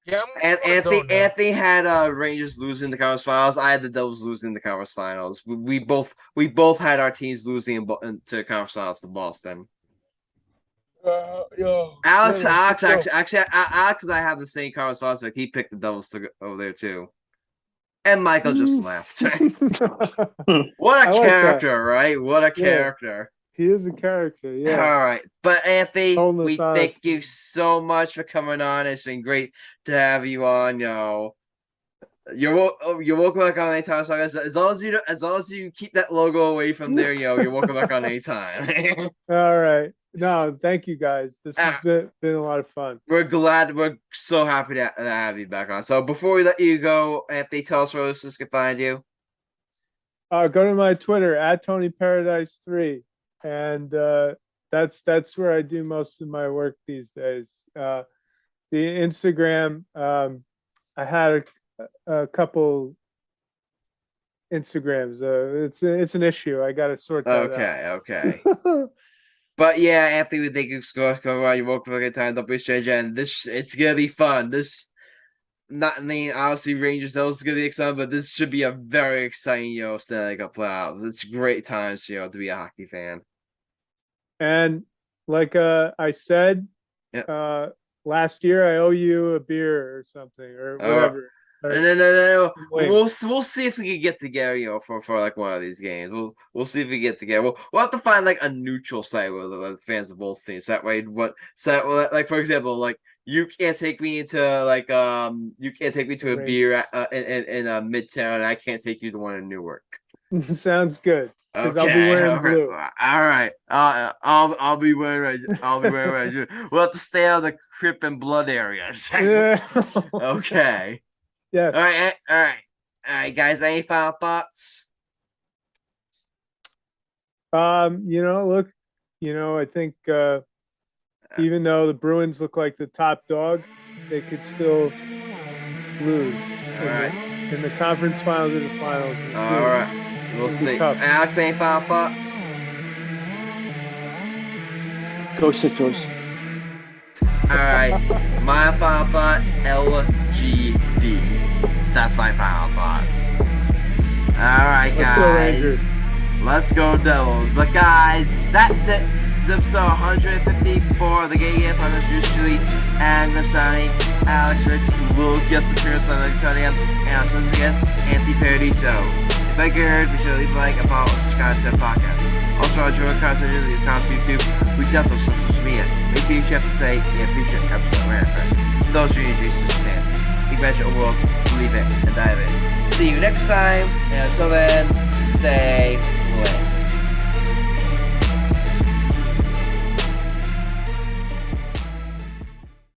Yeah, and Anthony had Rangers losing the conference finals. I had the Devils losing the conference finals. We both had our teams losing to conference finals to Boston. Alex and I have the same conference finals, so he picked the Devils to go over there too. And Michael just left. What a I like character, right? What a character. He is a character, All yeah. right. But Anthony, Told us we thank honestly. you so much for coming on. It's been great to have you on. You're welcome back on anytime. So as long as you keep that logo away from there, you're welcome back on anytime. All right. No, thank you guys. This has been a lot of fun. We're so happy to have you back on. So before we let you go, Anthony, tell us where listeners can find you. Go to my Twitter at TonyParadise3, and that's where I do most of my work these days. The Instagram, I had a couple Instagrams. It's an issue. I got to sort that out. Okay. But yeah, Anthony, we thank you so much. You're welcome back time. Don't be a stranger, and it's gonna be fun. Obviously Rangers, that was gonna be exciting, but this should be a very exciting, Stanley Cup Playoffs. It's great times, to be a hockey fan. And like I said, last year I owe you a beer or something or whatever. No. We'll see if we can get together, for like one of these games. We'll see if we get together. We'll have to find like a neutral site with the fans of both teams. That way, like for example, like you can't take me into a beer in Midtown, and I can't take you to one in Newark. Sounds good. Okay, I'll be wearing blue. All right. I'll be wearing red. We'll have to stay out of the Crip and Blood areas. Yeah. Okay. Yes. All right, guys. Any final thoughts? Look, I think even though the Bruins look like the top dog, they could still lose in the conference finals or the finals. All right. We'll see. Alex, any final thoughts? Go Citrus. All right. My final thought, LGD. That's my final thought. All right, guys. Let's go Rangers. Let's go Devils. But guys, that's it. Episode 154 of the Gay Game Podcast. Usually, and Grassani, Alex Rich, will guest appearance on the Cunningham, and our special guest, Anthony Paradiso. If I get heard, be sure to leave a like and follow subscribe to the podcast. Also, our joint content is on YouTube. We got those on social media. Make sure you have to say in a future episode of Renaissance. Those are your juices to dance. Adventure world, believe it and dive in. See you next time, and until then, stay